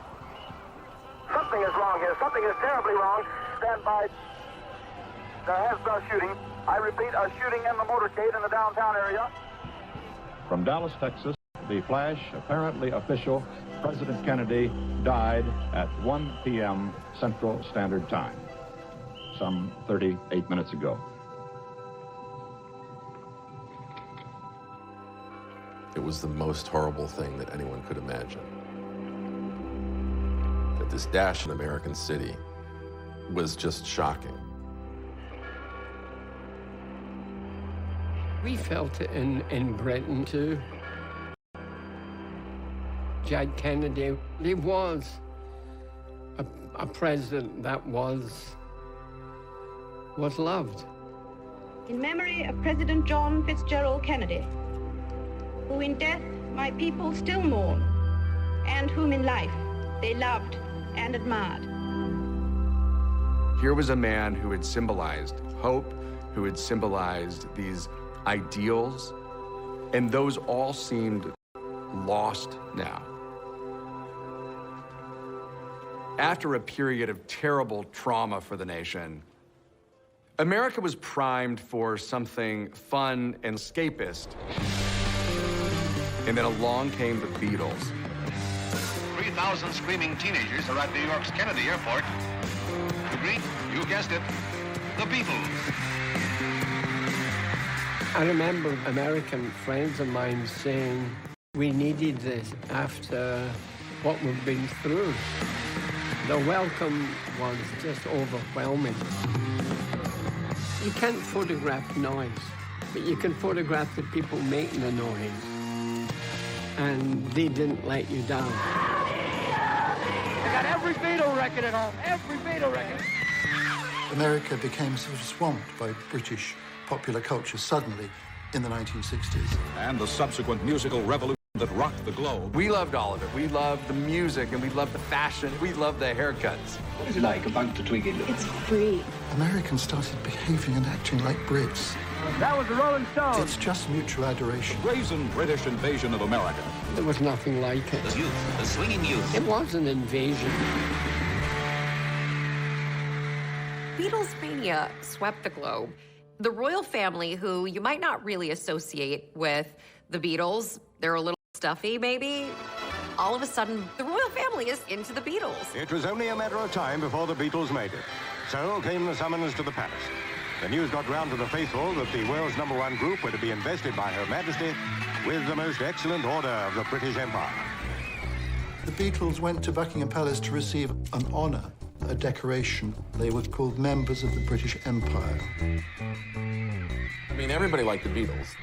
Speaker 2: Something is wrong here. Something is terribly wrong. Stand by. There has been a shooting. I repeat, a shooting in the motorcade in the downtown area.
Speaker 11: From Dallas, Texas, the flash, apparently official, President Kennedy died at 1 p.m. Central Standard Time, some 38 minutes ago.
Speaker 15: It was the most horrible thing that anyone could imagine. That this dash in American City was just shocking.
Speaker 19: We felt it in Britain too. Jack Kennedy, he was a president that was loved.
Speaker 3: In memory of President John Fitzgerald Kennedy, who in death my people still mourn, and whom in life they loved and admired.
Speaker 27: Here was a man who had symbolized hope, who had symbolized these ideals, and those all seemed lost now. After a period of terrible trauma for the nation, America was primed for something fun and escapist. And then along came the Beatles.
Speaker 16: 3,000 screaming teenagers are at New York's Kennedy Airport to greet, you guessed it, the Beatles.
Speaker 19: I remember American friends of mine saying, we needed this after what we've been through. The welcome was just overwhelming. You can't photograph noise, but you can photograph the people making the noise. And they didn't let you down.
Speaker 30: They got every Beatle record at home, every Beatle record.
Speaker 6: America became sort of swamped by British popular culture suddenly in the 1960s.
Speaker 17: And the subsequent musical revolution that rocked the globe.
Speaker 27: We loved all of it. We loved the music, and we loved the fashion. We loved the haircuts.
Speaker 16: What is it like, a bunch of Twiggy?
Speaker 3: It's free.
Speaker 6: Americans started behaving and acting like Brits.
Speaker 30: That was the Rolling Stones.
Speaker 6: It's just mutual adoration.
Speaker 17: The brazen British invasion of America.
Speaker 19: There was nothing like it.
Speaker 16: The youth, the swinging youth.
Speaker 19: It was an invasion.
Speaker 20: Beatles mania swept the globe. The royal family, who you might not really associate with the Beatles, they're a little stuffy maybe, all of a sudden the royal family is into the Beatles.
Speaker 16: It was only a matter of time before the Beatles made it. So came the summons to the palace. The news got round to the faithful that the world's #1 group were to be invested by Her Majesty with the most excellent order of the British Empire.
Speaker 6: The Beatles went to Buckingham Palace to receive an honor, a decoration. They were called members of the British Empire.
Speaker 15: I mean, everybody liked the Beatles.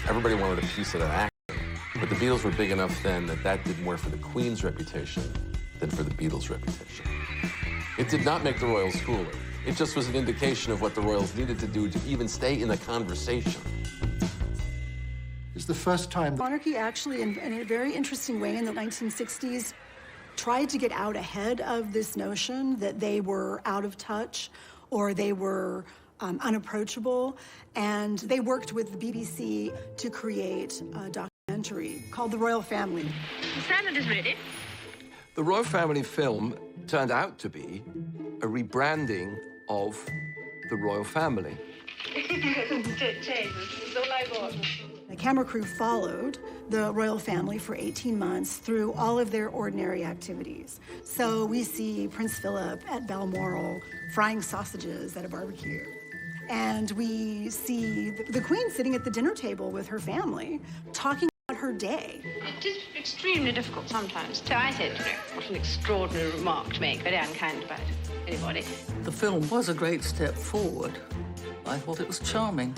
Speaker 15: Everybody wanted a piece of that action. But the Beatles were big enough then that did more for the Queen's reputation than for the Beatles' reputation. It did not make the royals cooler. It just was an indication of what the royals needed to do to even stay in the conversation.
Speaker 6: It's the first time...
Speaker 5: Monarchy actually, in a very interesting way in the 1960s, tried to get out ahead of this notion that they were out of touch or they were unapproachable, and they worked with the BBC to create a documentary called The Royal Family.
Speaker 3: The salad is ready.
Speaker 12: The Royal Family film turned out to be a rebranding of the royal family.
Speaker 5: The camera crew followed the royal family for 18 months through all of their ordinary activities. So we see Prince Philip at Balmoral frying sausages at a barbecue. And we see the Queen sitting at the dinner table with her family, talking about her day.
Speaker 3: It is extremely difficult sometimes. So I said, what an extraordinary remark to make, very unkind about anybody.
Speaker 28: The film was a great step forward. I thought it was charming.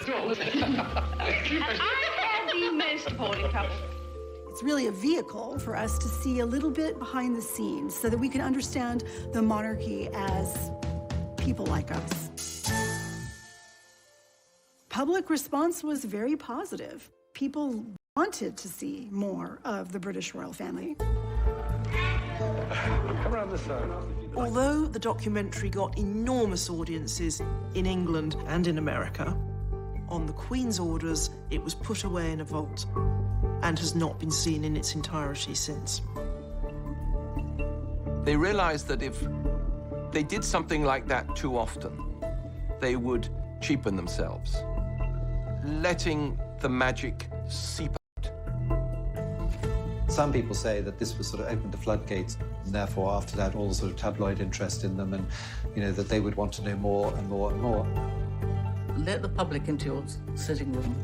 Speaker 3: And I am the most appalling couple.
Speaker 5: It's really a vehicle for us to see a little bit behind the scenes so that we can understand the monarchy as people like us. Public response was very positive. People wanted to see more of the British royal family.
Speaker 30: Come around this side.
Speaker 10: Although the documentary got enormous audiences in England and in America, On the Queen's orders, it was put away in a vault and has not been seen in its entirety since.
Speaker 12: They realized that if they did something like that too often, they would cheapen themselves, letting the magic seep out.
Speaker 1: Some people say that this was sort of opened the floodgates, and therefore after that all the sort of tabloid interest in them, and that they would want to know more and more and more.
Speaker 28: Let the public into your sitting room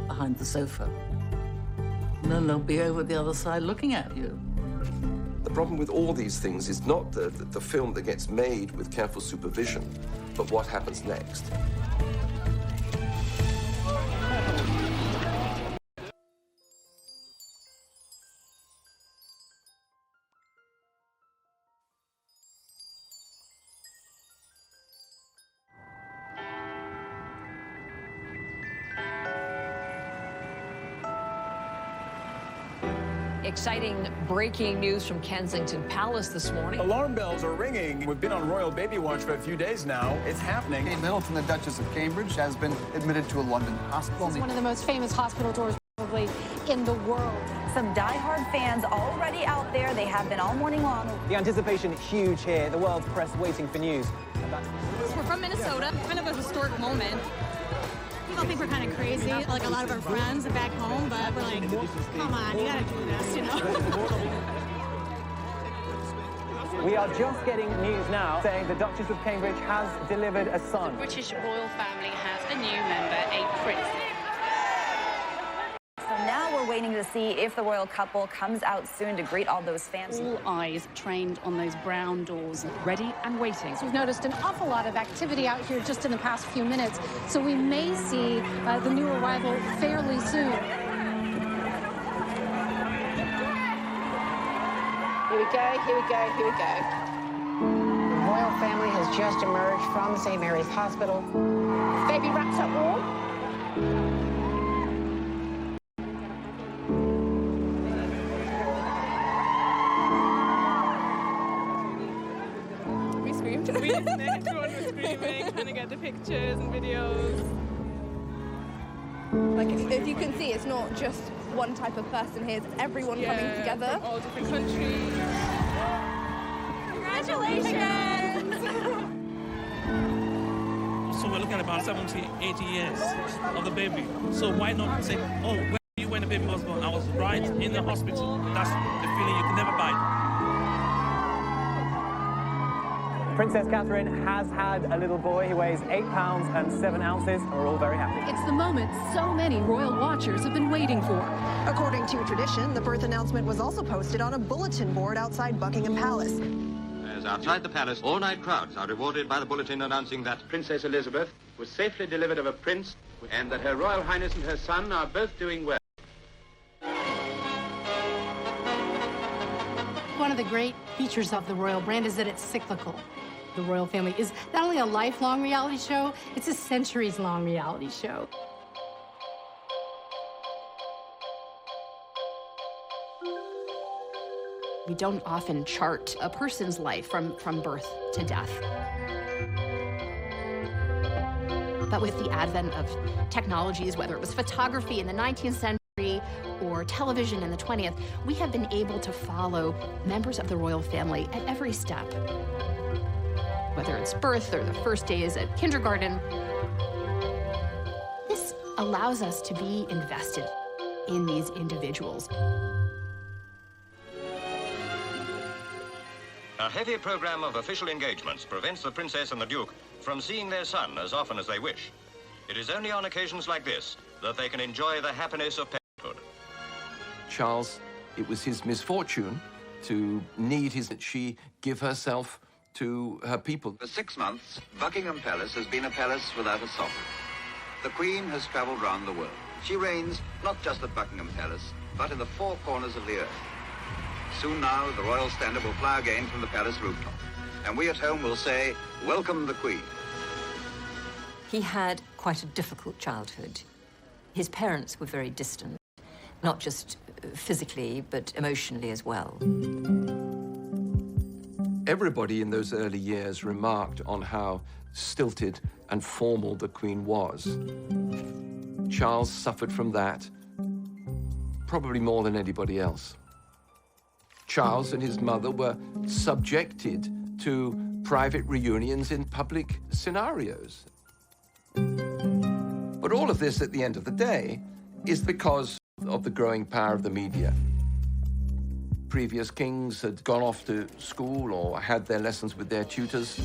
Speaker 28: behind the sofa. And then they'll be over the other side looking at you.
Speaker 12: The problem with all these things is not the film that gets made with careful supervision, but what happens next.
Speaker 8: Exciting breaking news from Kensington Palace this morning.
Speaker 9: Alarm bells are ringing. We've been on royal baby watch for a few days now. It's happening.
Speaker 21: Kate Middleton, the Duchess of Cambridge, has been admitted to a London hospital.
Speaker 22: It's one of the most famous hospital tours probably in the world.
Speaker 23: Some die-hard fans already out there. They have been all morning long.
Speaker 24: The anticipation is huge here. The world's press waiting for news.
Speaker 25: We're from Minnesota. Kind of a historic moment.
Speaker 22: People think we're kind of crazy, like a lot of our friends back home, but we're like, come on, you gotta do this,
Speaker 24: We are just getting news now saying the Duchess of Cambridge has delivered a son.
Speaker 26: The British royal family has a new member, a prince.
Speaker 23: So now we're waiting to see if the royal couple comes out soon to greet all those fans.
Speaker 26: All eyes trained on those brown doors, ready and waiting.
Speaker 22: So we've noticed an awful lot of activity out here just in the past few minutes, so we may see the new arrival fairly soon. Here we go, here we go, here we go.
Speaker 29: The royal family has just emerged from St. Mary's Hospital.
Speaker 22: Baby wraps up warm.
Speaker 26: Everyone was screaming, trying to get the pictures and videos.
Speaker 31: Like, if you can see, it's not just one type of person here, it's everyone coming together.
Speaker 26: From all different countries.
Speaker 31: Congratulations!
Speaker 32: So we're looking at about 70, 80 years of the baby. So why not say, oh, where were you when the baby was born? I was right in the hospital. That's the feeling you can never buy.
Speaker 24: Princess Catherine has had a little boy. He weighs 8 pounds and 7 ounces, and we're all very happy.
Speaker 22: It's the moment so many royal watchers have been waiting for.
Speaker 33: According to tradition, the birth announcement was also posted on a bulletin board outside Buckingham Palace.
Speaker 34: As outside the palace, all-night crowds are rewarded by the bulletin announcing that Princess Elizabeth was safely delivered of a prince and that Her Royal Highness and her son are both doing well.
Speaker 22: One of the great features of the royal brand is that it's cyclical. The royal family is not only a lifelong reality show, it's a centuries-long reality show.
Speaker 8: We don't often chart a person's life from birth to death. But with the advent of technologies, whether it was photography in the 19th century or television in the 20th, we have been able to follow members of the royal family at every step. Whether it's birth or the first days at kindergarten, this allows us to be invested in these individuals.
Speaker 34: A heavy program of official engagements prevents the Princess and the Duke from seeing their son as often as they wish. It is only on occasions like this that they can enjoy the happiness of parenthood.
Speaker 12: Charles, it was his misfortune to need that she give herself to her people.
Speaker 35: For 6 months, Buckingham Palace has been a palace without a sovereign. The Queen has travelled round the world. She reigns not just at Buckingham Palace, but in the 4 corners of the earth. Soon now, the royal standard will fly again from the palace rooftop. And we at home will say, welcome the Queen.
Speaker 36: He had quite a difficult childhood. His parents were very distant, not just physically, but emotionally as well.
Speaker 12: Everybody in those early years remarked on how stilted and formal the Queen was. Charles suffered from that, probably more than anybody else. Charles and his mother were subjected to private reunions in public scenarios. But all of this, at the end of the day, is because of the growing power of the media. Previous kings had gone off to school or had their lessons with their tutors.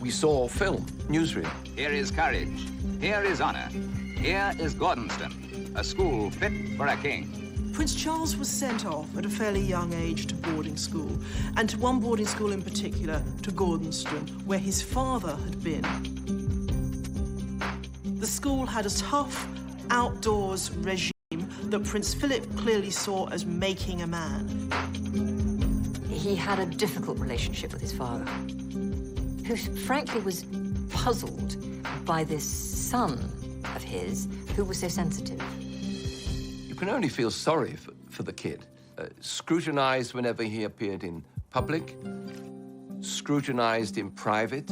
Speaker 12: We saw film, newsreel.
Speaker 35: Here is courage. Here is honor. Here is Gordonston, a school fit for a king.
Speaker 10: Prince Charles was sent off at a fairly young age to boarding school, and to one boarding school in particular, to Gordonston, where his father had been. The school had a tough, outdoors regime that Prince Philip clearly saw as making a man.
Speaker 36: He had a difficult relationship with his father, who frankly was puzzled by this son of his who was so sensitive.
Speaker 12: You can only feel sorry for the kid. Scrutinized whenever he appeared in public, scrutinized in private.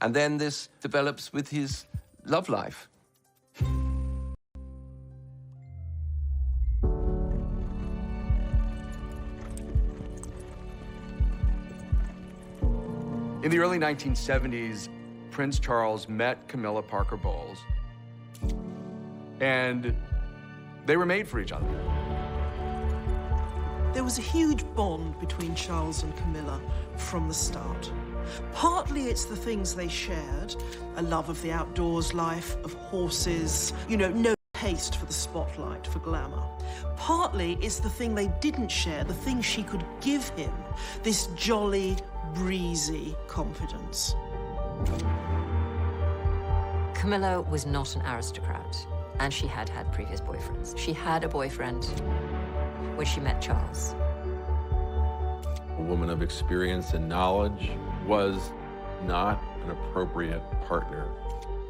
Speaker 12: And then this develops with his love life.
Speaker 21: In the early 1970s, Prince Charles met Camilla Parker Bowles, and they were made for each other.
Speaker 10: There was a huge bond between Charles and Camilla from the start. Partly it's the things they shared, a love of the outdoors life, of horses, you know, no taste for the spotlight, for glamour. Partly it's the thing they didn't share, the thing she could give him, this jolly, breezy confidence.
Speaker 36: Camilla was not an aristocrat, and she had had previous boyfriends. She had a boyfriend when she met Charles.
Speaker 2: A woman of experience and knowledge was not an appropriate partner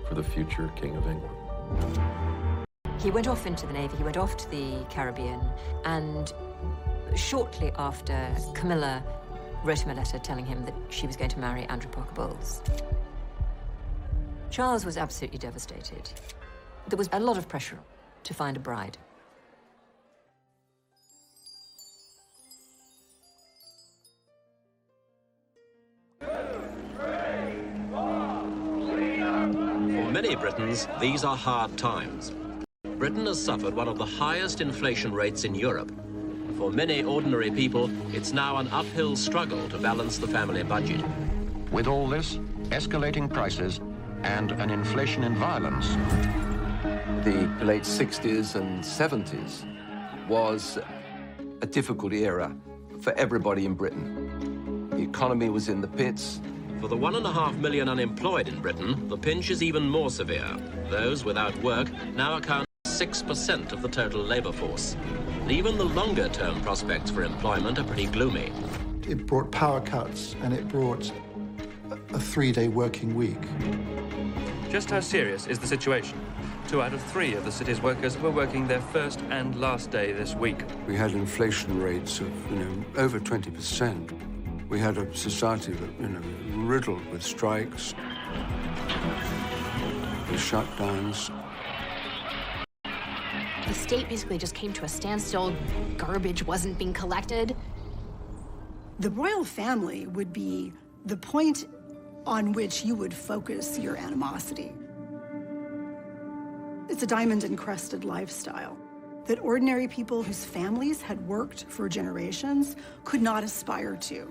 Speaker 2: for the future King of England.
Speaker 36: He went off into the Navy, he went off to the Caribbean, and shortly after, Camilla wrote him a letter telling him that she was going to marry Andrew Parker Bowles. Charles was absolutely devastated. There was a lot of pressure to find a bride.
Speaker 3: For many Britons, these are hard times. Britain has suffered one of the highest inflation rates in Europe. For many ordinary people, it's now an uphill struggle to balance the family budget.
Speaker 34: With all this, escalating prices and an inflation in violence.
Speaker 12: The late 60s and 70s was a difficult era for everybody in Britain. The economy was in the pits.
Speaker 3: For the 1.5 million unemployed in Britain, the pinch is even more severe. Those without work now account for 6% of the total labour force. And even the longer-term prospects for employment are pretty gloomy.
Speaker 4: It brought power cuts, and it brought a 3-day working week.
Speaker 5: Just how serious is the situation? 2 out of 3 of the city's workers were working their first and last day this week.
Speaker 6: We had inflation rates of, over 20%. We had a society that, riddled with strikes, with shutdowns.
Speaker 8: The state basically just came to a standstill. Garbage wasn't being collected.
Speaker 7: The royal family would be the point on which you would focus your animosity. It's a diamond-encrusted lifestyle that ordinary people whose families had worked for generations could not aspire to.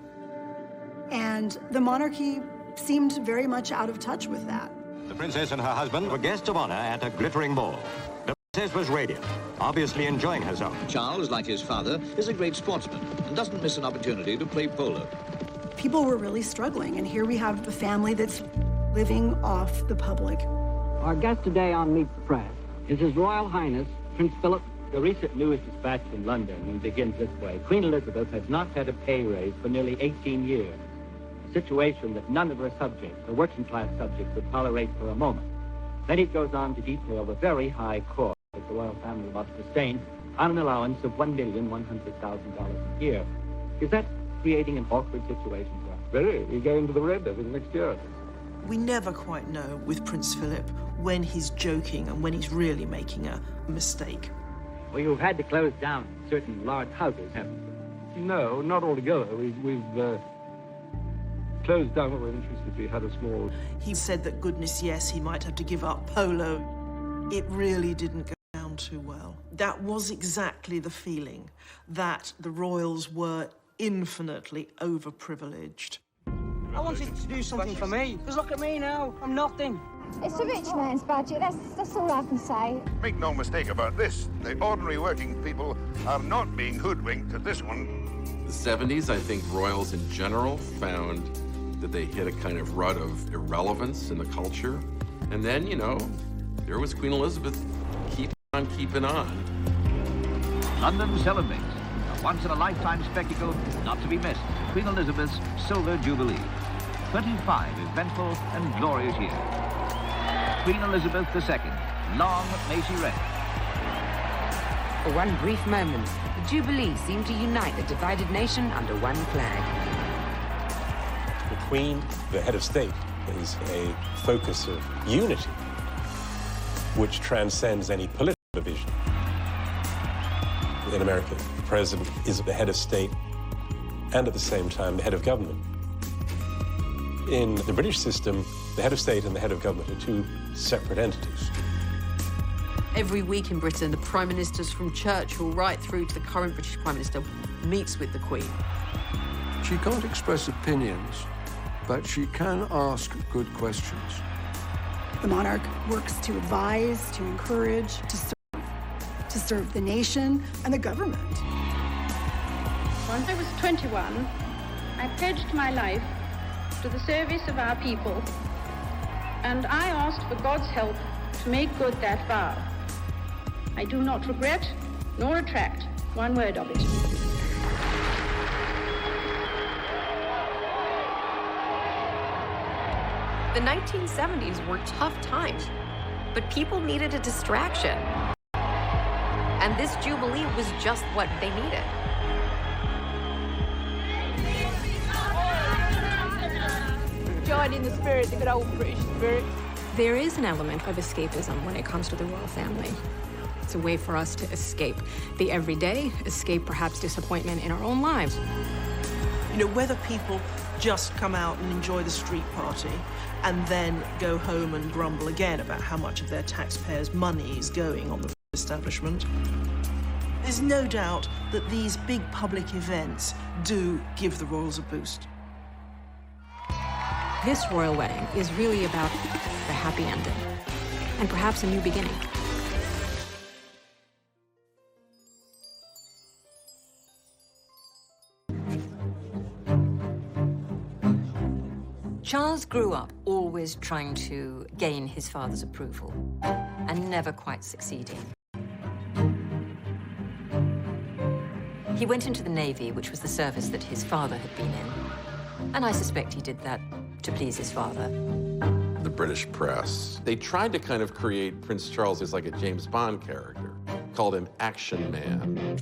Speaker 7: And the monarchy seemed very much out of touch with that.
Speaker 34: The princess and her husband were guests of honor at a glittering ball. The princess was radiant, obviously enjoying herself.
Speaker 11: Charles, like his father, is a great sportsman and doesn't miss an opportunity to play polo.
Speaker 7: People were really struggling, and here we have a family that's living off the public.
Speaker 13: Our guest today on Meet the Press is His Royal Highness Prince Philip.
Speaker 14: The recent news dispatch from London and begins this way. Queen Elizabeth has not had a pay raise for nearly 18 years. A situation that none of her subjects, her working-class subjects, would tolerate for a moment. Then it goes on to detail the very high cost that the royal family must sustain on an allowance of $1,100,000 a year. Is that creating an awkward situation for us.
Speaker 1: Very. We go into the red, I think, next year.
Speaker 10: We never quite know with Prince Philip when he's joking and when he's really making a mistake.
Speaker 14: Well, you've had to close down certain large houses, haven't you?
Speaker 1: No, not altogether. We've closed down what we're interested. We had a small...
Speaker 10: He said that, goodness, yes, he might have to give up polo. It really didn't go down too well. That was exactly the feeling, that the royals were infinitely overprivileged.
Speaker 13: I wanted to do something for me, because look at me now, I'm nothing.
Speaker 9: It's a rich man's budget, that's all I can say.
Speaker 15: Make no mistake about this, the ordinary working people are not being hoodwinked at this one.
Speaker 2: The 70s, I think royals in general found that they hit a kind of rut of irrelevance in the culture. And then, you know, there was Queen Elizabeth keeping on.
Speaker 11: London celebrates a once-in-a-lifetime spectacle not to be missed, Queen Elizabeth's Silver Jubilee. 25 eventful and glorious years. Queen Elizabeth II, long may she reign.
Speaker 16: For one brief moment, the Jubilee seemed to unite the divided nation under one flag.
Speaker 17: The Queen, the head of state, is a focus of unity, which transcends any political division. In America, the president is the head of state and at the same time the head of government. In the British system, the head of state and the head of government are two separate entities.
Speaker 18: Every week in Britain, the Prime Ministers from Churchill right through to the current British Prime Minister meets with the Queen.
Speaker 6: She can't express opinions, but she can ask good questions.
Speaker 7: The monarch works to advise, to encourage, to serve the nation and the government.
Speaker 19: When I was 21, I pledged my life to the service of our people, and I asked for God's help to make good that vow. I do not regret nor retract one word of it.
Speaker 20: The 1970s were tough times, but people needed a distraction. And this Jubilee was just what they needed.
Speaker 22: Join in the spirit, the good old British spirit.
Speaker 23: There is an element of escapism when it comes to the royal family. It's a way for us to escape the everyday, escape perhaps disappointment in our own lives.
Speaker 10: You know, whether people just come out and enjoy the street party and then go home and grumble again about how much of their taxpayers' money is going on the establishment. There's no doubt that these big public events do give the royals a boost.
Speaker 23: This royal wedding is really about the happy ending and perhaps a new beginning.
Speaker 36: Charles grew up always trying to gain his father's approval and never quite succeeding. He went into the Navy, which was the service that his father had been in, and I suspect he did that to please his father.
Speaker 2: The British press, they tried to kind of create Prince Charles as like a James Bond character, called him Action Man.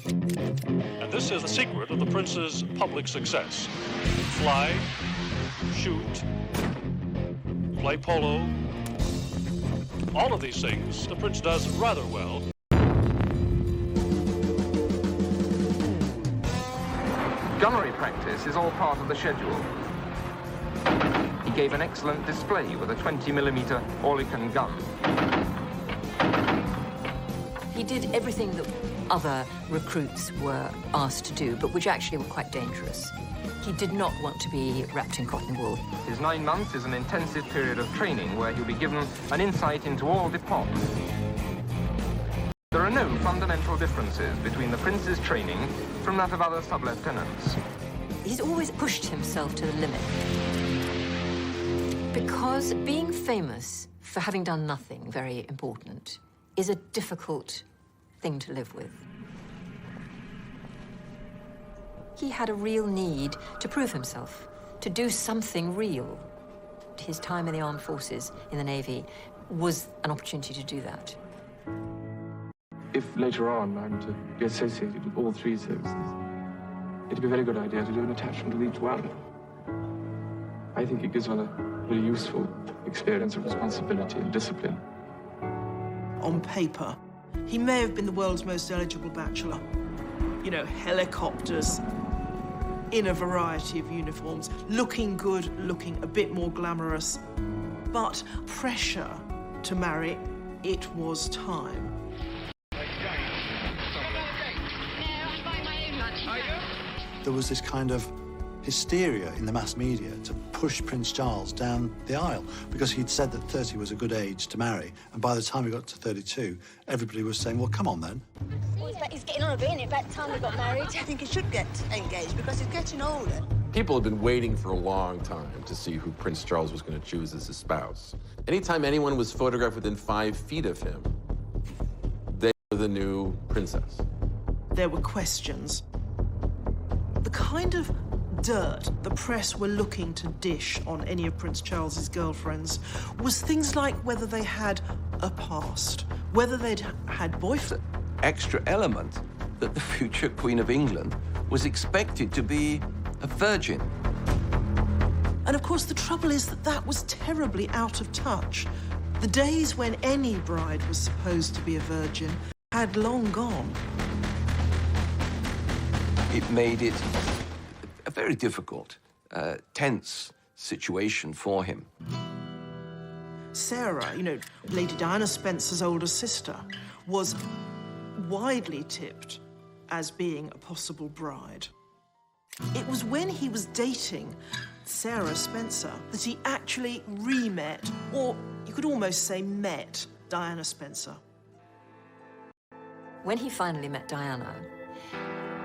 Speaker 25: And this is the secret of the prince's public success. Fly, shoot, play polo, all of these things the prince does rather well.
Speaker 12: Gunnery practice is all part of the schedule. He gave an excellent display with a 20mm Oerlikon gun.
Speaker 36: He did everything that other recruits were asked to do, but which actually were quite dangerous. He did not want to be wrapped in cotton wool.
Speaker 12: His 9 months is an intensive period of training where he'll be given an insight into all departments. There are no fundamental differences between the prince's training from that of other sub-lieutenants.
Speaker 36: He's always pushed himself to the limit. Because being famous for having done nothing very important is a difficult thing to live with. He had a real need to prove himself, to do something real. His time in the armed forces, in the Navy, was an opportunity to do that.
Speaker 1: If later on I'm to be associated with all 3 services,
Speaker 3: it'd be a very good idea to do an attachment with each one. I think it gives one a very useful experience of responsibility and discipline.
Speaker 10: On paper, he may have been the world's most eligible bachelor. You know, helicopters, in a variety of uniforms, looking good, looking a bit more glamorous. But pressure to marry, it was time.
Speaker 4: There was this kind of hysteria in the mass media to push Prince Charles down the aisle because he'd said that 30 was a good age to marry, and by the time he got to 32, everybody was saying, well, come on then.
Speaker 5: He's getting on a bit, isn't it? About the time we got married. I think he should get engaged because he's getting older.
Speaker 2: People have been waiting for a long time to see who Prince Charles was going to choose as his spouse. Anytime anyone was photographed within 5 feet of him, they were the new princess.
Speaker 10: There were questions. The kind of dirt the press were looking to dish on any of Prince Charles's girlfriends was things like whether they had a past, whether they'd had boyfriends.
Speaker 12: Extra element that the future Queen of England was expected to be a virgin.
Speaker 10: And of course, the trouble is that that was terribly out of touch. The days when any bride was supposed to be a virgin had long gone.
Speaker 12: It made it a very difficult, tense situation for him.
Speaker 10: Sarah, you know, Lady Diana Spencer's older sister, was widely tipped as being a possible bride. It was when he was dating Sarah Spencer that he actually re-met, or you could almost say met, Diana Spencer.
Speaker 36: When he finally met Diana,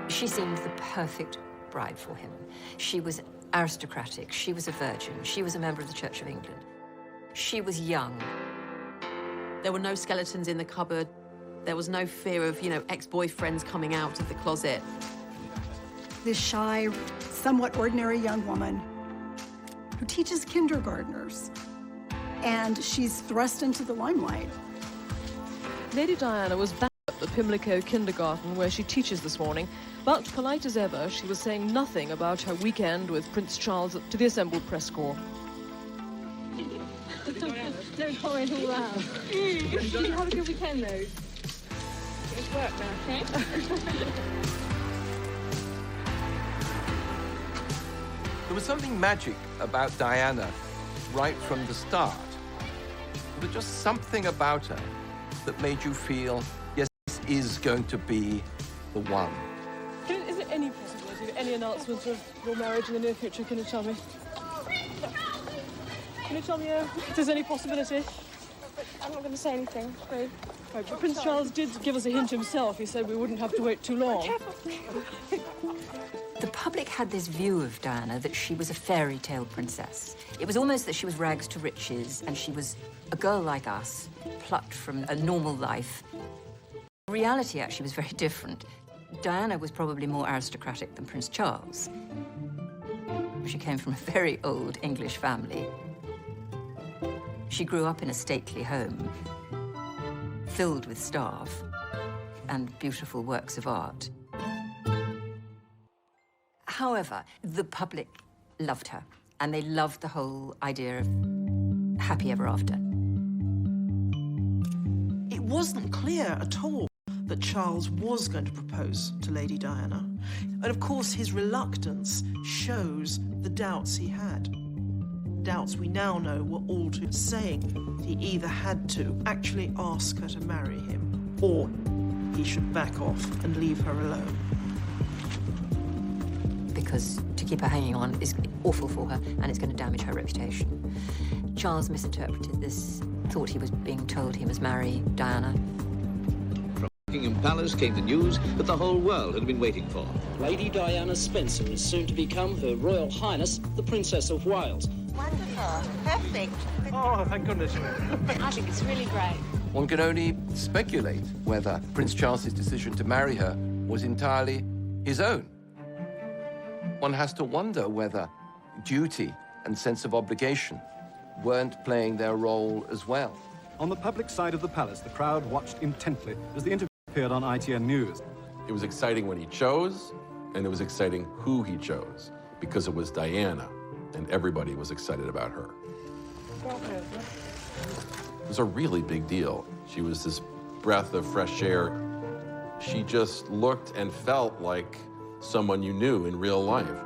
Speaker 36: she seemed the perfect bride for him. She was aristocratic, she was a virgin, she was a member of the Church of England. She was young.
Speaker 18: There were no skeletons in the cupboard. There was no fear of, you know, ex-boyfriends coming out of the closet.
Speaker 7: This shy, somewhat ordinary young woman who teaches kindergartners, and she's thrust into the limelight.
Speaker 8: Lady Diana was back at the Pimlico kindergarten where she teaches this morning, but polite as ever, she was saying nothing about her weekend with Prince Charles to the assembled press corps.
Speaker 21: Don't comment all that. Did you have a good weekend, though? It's work now, okay?
Speaker 12: There was something magic about Diana right from the start. There was just something about her that made you feel, yes, this is going to be the one.
Speaker 8: Is there any possibility of any announcements of your marriage in the near future? Can you tell me? Can you tell me if there's any possibility?
Speaker 21: I'm not going to say anything. Right,
Speaker 8: but Prince Charles did give us a hint himself. He said we wouldn't have to wait too long.
Speaker 36: The public had this view of Diana that she was a fairy tale princess. It was almost that she was rags to riches and she was a girl like us, plucked from a normal life. Reality actually was very different. Diana was probably more aristocratic than Prince Charles. She came from a very old English family. She grew up in a stately home, filled with staff and beautiful works of art. However, the public loved her, and they loved the whole idea of happy ever after.
Speaker 10: It wasn't clear at all that Charles was going to propose to Lady Diana. And of course, his reluctance shows the doubts he had. Doubts we now know were all too saying he either had to actually ask her to marry him or he should back off and leave her alone.
Speaker 36: Because to keep her hanging on is awful for her and it's going to damage her reputation. Charles misinterpreted this, thought he was being told he must marry Diana.
Speaker 11: From Buckingham Palace came the news that the whole world had been waiting for.
Speaker 13: Lady Diana Spencer is soon to become Her Royal Highness, the Princess of Wales.
Speaker 5: Wonderful. Perfect.
Speaker 3: Oh, thank goodness.
Speaker 5: I think it's really great.
Speaker 12: One can only speculate whether Prince Charles's decision to marry her was entirely his own. One has to wonder whether duty and sense of obligation weren't playing their role as well.
Speaker 24: On the public side of the palace, the crowd watched intently as the interview appeared on ITN News.
Speaker 2: It was exciting when he chose, And it was exciting who he chose, because it was Diana, and everybody was excited about her. It was a really big deal. She was this breath of fresh air. She just looked and felt like someone you knew in real life.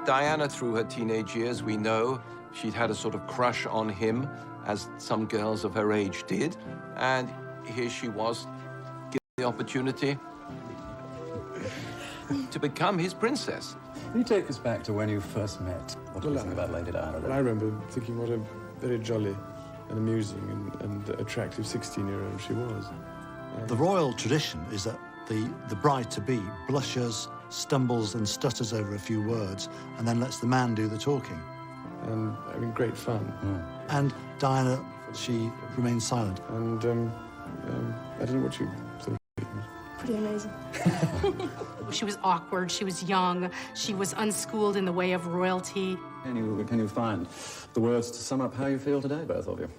Speaker 12: Diana, through her teenage years, we know she'd had a sort of crush on him, as some girls of her age did. And here she was, given the opportunity to become his princess.
Speaker 24: Can you take us back to when you first met? What do you think about Lady Diana?
Speaker 3: Well, I remember thinking what a very jolly and amusing and attractive 16-year-old she was.
Speaker 4: The royal tradition is that the bride-to-be blushes, stumbles and stutters over a few words and then lets the man do the talking.
Speaker 3: And having great fun.
Speaker 4: And Diana, she remained silent.
Speaker 3: And I don't know what you thought.
Speaker 21: Pretty amazing.
Speaker 22: She was awkward, she was young, she was unschooled in the way of royalty.
Speaker 24: Can you find the words to sum up how you feel today, both of you?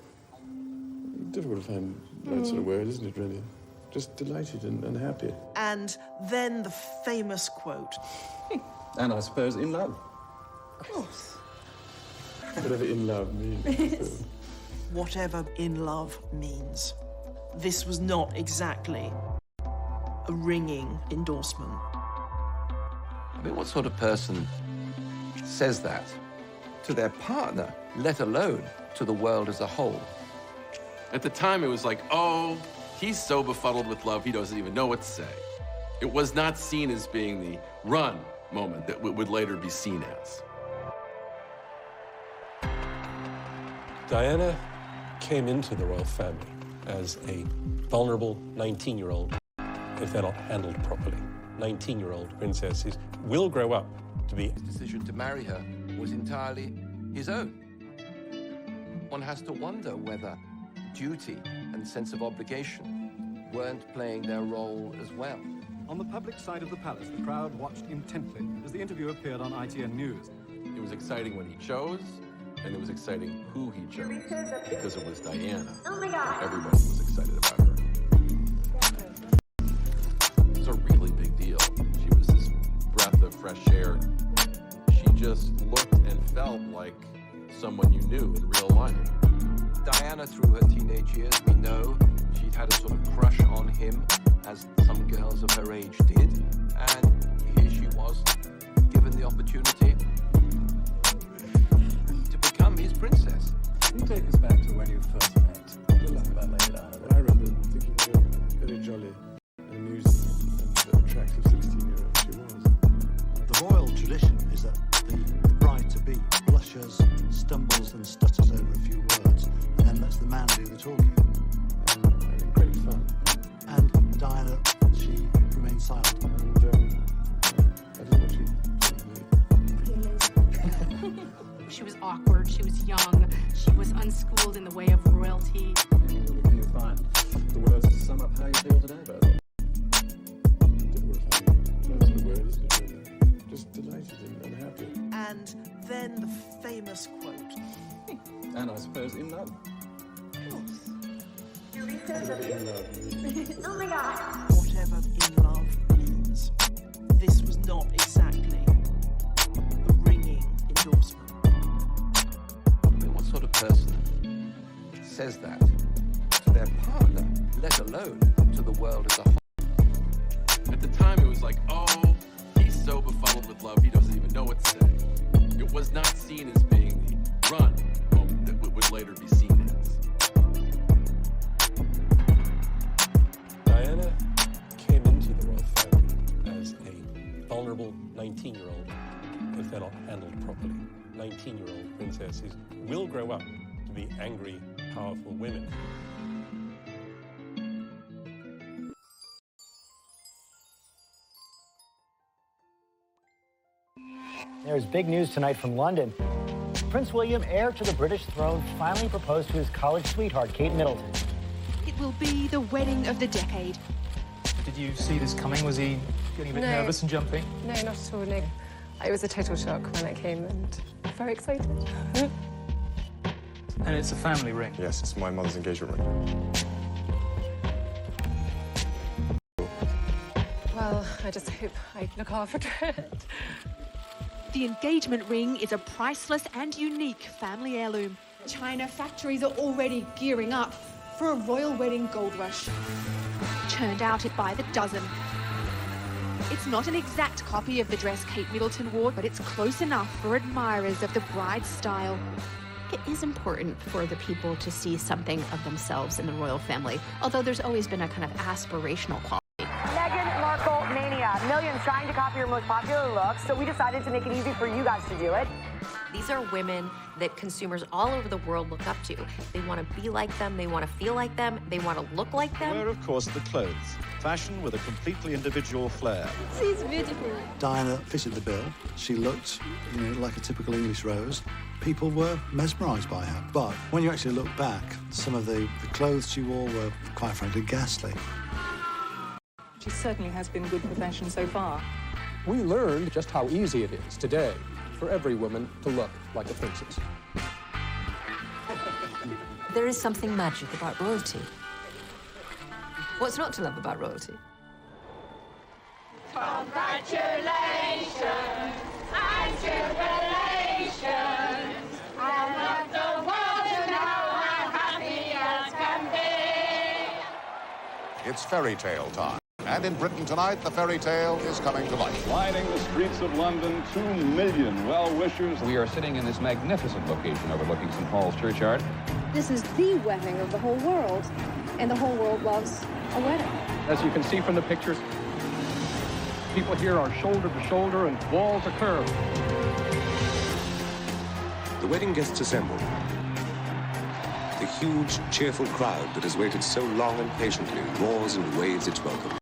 Speaker 3: Difficult to find that sort of word, isn't it, really? Just delighted and happy.
Speaker 10: And then the famous quote.
Speaker 24: And I suppose in love.
Speaker 10: Of course.
Speaker 3: Whatever in love means.
Speaker 10: Whatever in love means. This was not exactly a ringing endorsement.
Speaker 12: I mean, what sort of person says that to their partner, let alone to the world as a whole?
Speaker 2: At the time, it was like, oh, he's so befuddled with love, he doesn't even know what to say. It was not seen as being the run moment that would later be seen as.
Speaker 6: Diana came into the royal family as a vulnerable 19-year-old if they're not handled properly. 19-year-old princesses will grow up to be...
Speaker 12: His decision to marry her was entirely his own. One has to wonder whether duty and sense of obligation weren't playing their role as well.
Speaker 24: On the public side of the palace, the crowd watched intently as the interview appeared on ITN News.
Speaker 2: It was exciting when he chose, and it was exciting who he chose, because it was Diana. Everybody was excited about her. It was a really big deal. She was this breath of fresh air. She just looked and felt like someone you knew in real life.
Speaker 12: Diana, through her teenage years, we know she'd had a sort of crush on him, as some girls of her age did. And here she was, given the opportunity to become his princess.
Speaker 24: Can you take us back to when you first met? What do you think about Lady Diana?
Speaker 3: I remember thinking what a very jolly and amusing and attractive 16-year-old she was.
Speaker 4: The royal tradition is that the bride-to-be blushes, stumbles and stutters over a few words and then lets the man do the talking.
Speaker 3: And having great fun.
Speaker 4: And Diana, she remained silent.
Speaker 3: And I don't know what she
Speaker 22: She was awkward, she was young, she was unschooled in the way of royalty.
Speaker 24: Can you find the words to sum up how you feel today, both of you?
Speaker 3: Difficult to find that sort of word, isn't it, really? Just delighted and happy.
Speaker 10: And then the famous quote.
Speaker 24: And I suppose in love.
Speaker 10: Of course.
Speaker 3: Whatever in love means.
Speaker 10: Oh my God. Whatever in love means. This was not exactly a ringing endorsement.
Speaker 12: I mean, what sort of person says that to their partner, let alone to the world as a whole?
Speaker 2: At the time, it was like, oh, he's so befuddled with love, he doesn't even know what to say. It was not seen as being the run moment that would later be seen as.
Speaker 6: Diana came into the royal family as a vulnerable 19-year-old if they're not handled properly. 19-year-old princesses will grow up to be angry, powerful women.
Speaker 9: There's big news tonight from London. Prince William, heir to the British throne, finally proposed to his college sweetheart, Kate Middleton.
Speaker 14: It will be the wedding of the decade.
Speaker 15: Did you see this coming? Was he getting a bit nervous and jumping?
Speaker 23: No, not at all, Nick. It was a total shock when it came and I'm very excited.
Speaker 15: And it's a family ring?
Speaker 16: Yes, it's my mother's engagement ring.
Speaker 23: Well,
Speaker 14: Well, I just hope I look after it.
Speaker 21: The engagement ring is a priceless and unique family heirloom.
Speaker 22: China factories are already gearing up for a royal wedding gold rush.
Speaker 21: Churned out it by the dozen. It's not an exact copy of the dress Kate Middleton wore, but it's close enough for admirers of the bride's style.
Speaker 1: It is important for the people to see something of themselves in the royal family, although there's always been a kind of aspirational quality.
Speaker 16: Meghan Markle mania. Millions trying to copy your most popular looks, so we decided to make it easy for you guys to do it.
Speaker 1: These are women that consumers all over the world look up to. They want to be like them, they want to feel like them, they want to look like them.
Speaker 17: Where, of course, the clothes. Fashion with a completely individual flair.
Speaker 21: She's beautiful.
Speaker 4: Diana fitted the bill. She looked, like a typical English rose. People were mesmerised by her. But when you actually look back, some of the clothes she wore were, quite frankly, ghastly.
Speaker 15: She certainly has been good for fashion so far.
Speaker 6: We learned just how easy it is today for every woman to look like a princess.
Speaker 1: There is something magic about royalty. What's not to love about royalty?
Speaker 21: Congratulations and jubilations. I want the world to know how happy as can be.
Speaker 19: It's fairy tale time. And in Britain tonight, the fairy tale is coming to life.
Speaker 20: Lining the streets of London, 2 million well-wishers.
Speaker 25: We are sitting in this magnificent location overlooking St. Paul's Churchyard.
Speaker 21: This is the wedding of the whole world, and the whole world loves a wedding.
Speaker 6: As you can see from the pictures, people here are shoulder to shoulder and wall to curve.
Speaker 26: The wedding guests assemble. The huge, cheerful crowd that has waited so long and patiently roars and waves its welcome.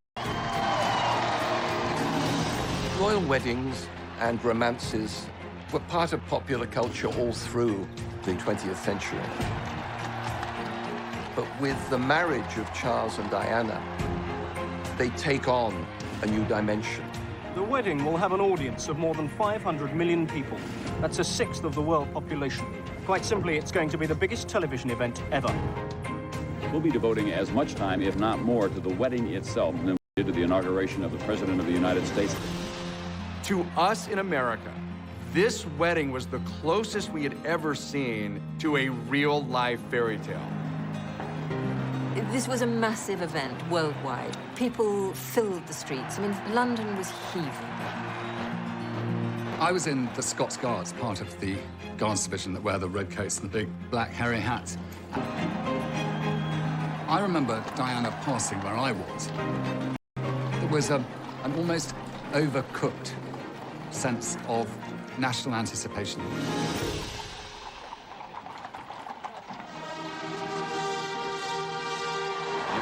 Speaker 12: Royal weddings and romances were part of popular culture all through the 20th century. But with the marriage of Charles and Diana, they take on a new dimension.
Speaker 24: The wedding will have an audience of more than 500 million people. That's a sixth of the world population. Quite simply, it's going to be the biggest television event ever.
Speaker 25: We'll be devoting as much time, if not more, to the wedding itself than we did to the inauguration of the President of the United States.
Speaker 27: To us in America, this wedding was the closest we had ever seen to a real-life fairy tale.
Speaker 1: This was a massive event worldwide. People filled the streets. I mean, London was heaving.
Speaker 28: I was in the Scots Guards, part of the Guards division that wear the red coats and the big black hairy hats. I remember Diana passing where I was. There was an almost overcooked sense of national anticipation.
Speaker 25: You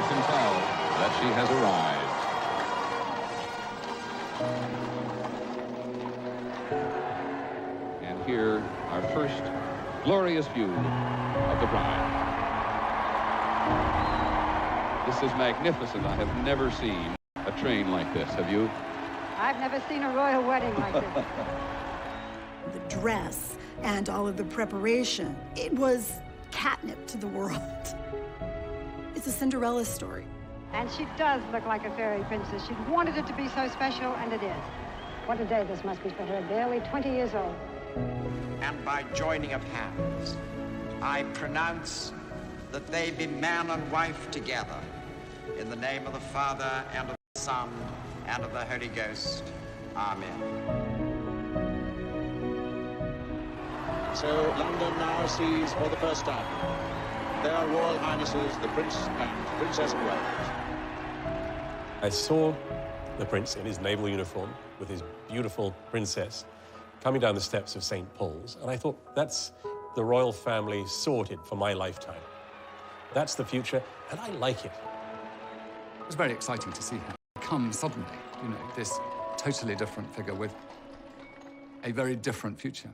Speaker 25: can tell that she has arrived. And here, our first glorious view of the bride. This is magnificent. I have never seen a train like this. Have you?
Speaker 22: I've never seen a royal wedding like this.
Speaker 7: The dress and all of the preparation, it was catnip to the world. It's a Cinderella story.
Speaker 22: And she does look like a fairy princess. She wanted it to be so special, and it is. What a day this must be for her, barely 20 years old.
Speaker 29: And by joining of hands, I pronounce that they be man and wife together, in the name of the Father, and of the Son, and of the Holy Ghost. Amen.
Speaker 24: So London now sees for the first time their Royal Highnesses, the Prince and Princess of Wales.
Speaker 6: I saw the prince in his naval uniform with his beautiful princess coming down the steps of St. Paul's, and I thought, that's the royal family sorted for my lifetime. That's the future, and I like it.
Speaker 28: It was very exciting to see her come suddenly, this totally different figure with a very different future.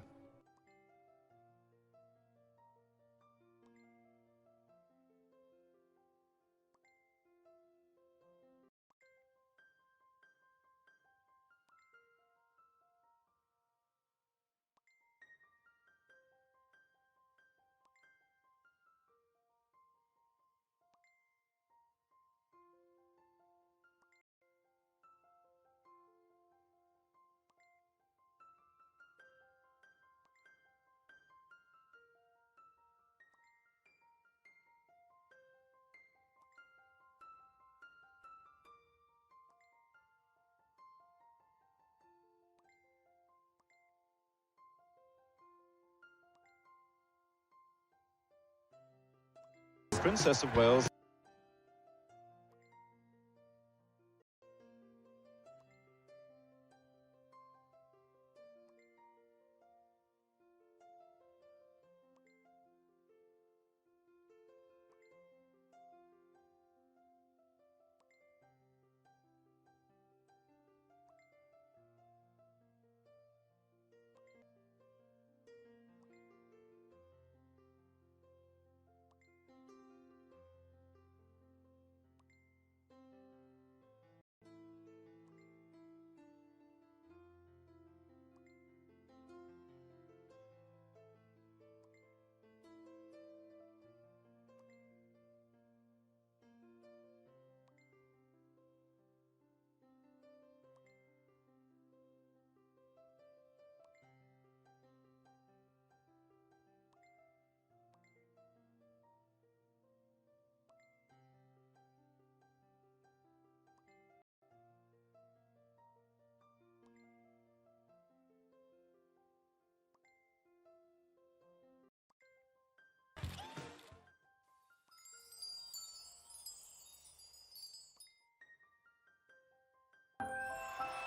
Speaker 17: Princess of Wales.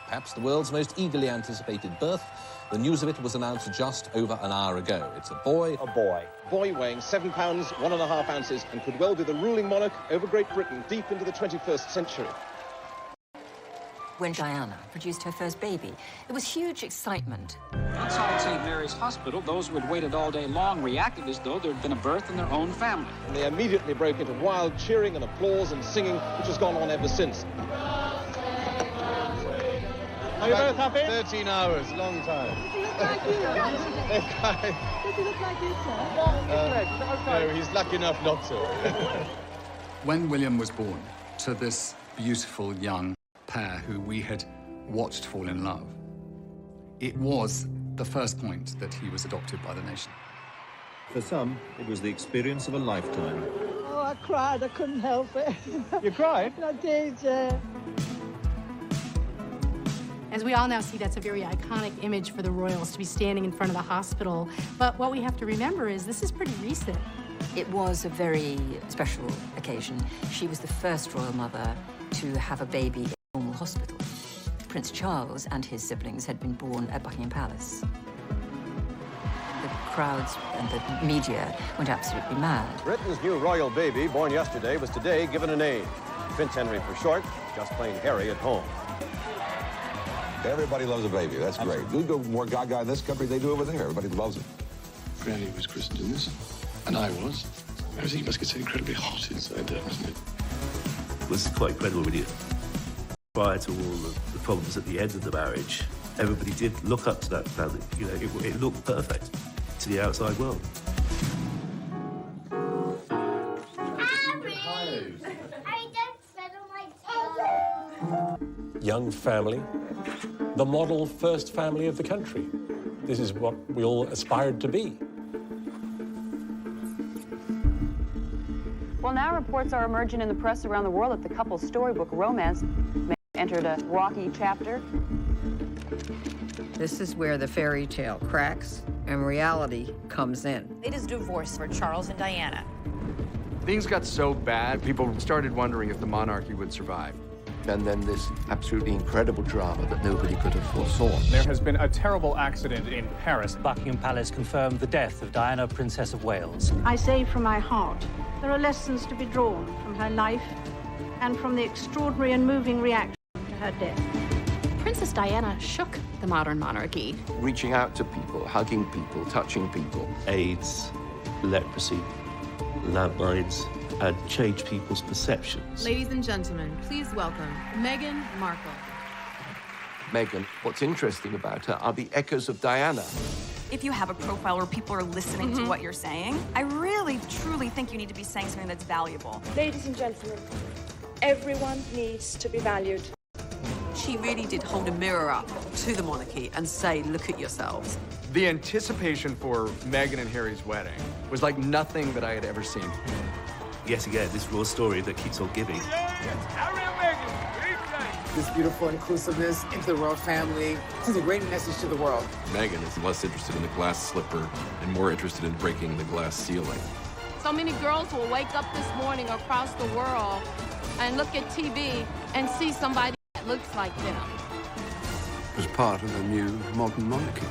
Speaker 2: Perhaps the world's most eagerly anticipated birth. The news of it was announced just over an hour ago. It's a boy.
Speaker 3: A boy. Boy weighing 7 pounds, 1.5 ounces, and could well be the ruling monarch over Great Britain deep into the 21st century.
Speaker 5: When Diana produced her first baby, there was huge excitement.
Speaker 8: Outside St. Mary's Hospital, those who had waited all day long reacted as though there had been a birth in their own family.
Speaker 3: And they immediately broke into wild cheering and applause and singing, which has gone on ever since.
Speaker 9: Are you both happy? 13 hours, long time.
Speaker 10: Does he look like you? Does he look like you, sir?
Speaker 9: No, he's lucky enough not to.
Speaker 28: When William was born to this beautiful young pair who we had watched fall in love, it was the first point that he was adopted by the nation.
Speaker 17: For some, it was the experience of a lifetime.
Speaker 10: Oh, I cried. I couldn't help it.
Speaker 9: You cried?
Speaker 10: I did, yeah.
Speaker 22: As we all now see, that's a very iconic image for the royals to be standing in front of the hospital. But what we have to remember is this is pretty recent.
Speaker 5: It was a very special occasion. She was the first royal mother to have a baby in a normal hospital. Prince Charles and his siblings had been born at Buckingham Palace. The crowds and the media went absolutely mad.
Speaker 11: Britain's new royal baby, born yesterday, was today given a name. Prince Henry for short, just plain Harry at home.
Speaker 26: Everybody loves a baby. That's great. We go more gaga in this country than they do over there. Everybody loves it.
Speaker 13: Granny was christened in this, and I was. Everything must get so incredibly hot inside there, doesn't it?
Speaker 18: This is quite incredible, really. Prior to all the problems at the end of the marriage, everybody did look up to that family. You know, it looked perfect to the outside world.
Speaker 6: Young family, the model first family of the country. This is what we all aspired to be.
Speaker 30: Well, now reports are emerging in the press around the world that the couple's storybook romance may have entered a rocky chapter.
Speaker 31: This is where the fairy tale cracks and reality comes in.
Speaker 32: It is divorce for Charles and Diana.
Speaker 27: Things got so bad, people started wondering if the monarchy would survive.
Speaker 12: And then this absolutely incredible drama that nobody could have foresaw.
Speaker 15: There has been a terrible accident in Paris. Buckingham Palace confirmed the death of Diana, Princess of Wales.
Speaker 10: I say from my heart, there are lessons to be drawn from her life and from the extraordinary and moving reaction to her death.
Speaker 21: Princess Diana shook the modern monarchy.
Speaker 12: Reaching out to people, hugging people, touching people.
Speaker 18: AIDS, leprosy, landmines, and change people's perceptions.
Speaker 33: Ladies and gentlemen, please welcome Meghan Markle.
Speaker 12: Meghan, what's interesting about her are the echoes of Diana.
Speaker 34: If you have a profile where people are listening to what you're saying, I really, truly think you need to be saying something that's valuable.
Speaker 35: Ladies and gentlemen, everyone needs to be valued.
Speaker 36: She really did hold a mirror up to the monarchy and say, look at yourselves.
Speaker 27: The anticipation for Meghan and Harry's wedding was like nothing that I had ever seen.
Speaker 18: Yet again, this raw story that keeps on giving.
Speaker 37: This beautiful inclusiveness into the royal family. This is a great message to the world.
Speaker 27: Meghan is less interested in the glass slipper and more interested in breaking the glass ceiling.
Speaker 1: So many girls will wake up this morning across the world and look at TV and see somebody that looks like them.
Speaker 13: As part of a new modern monarchy.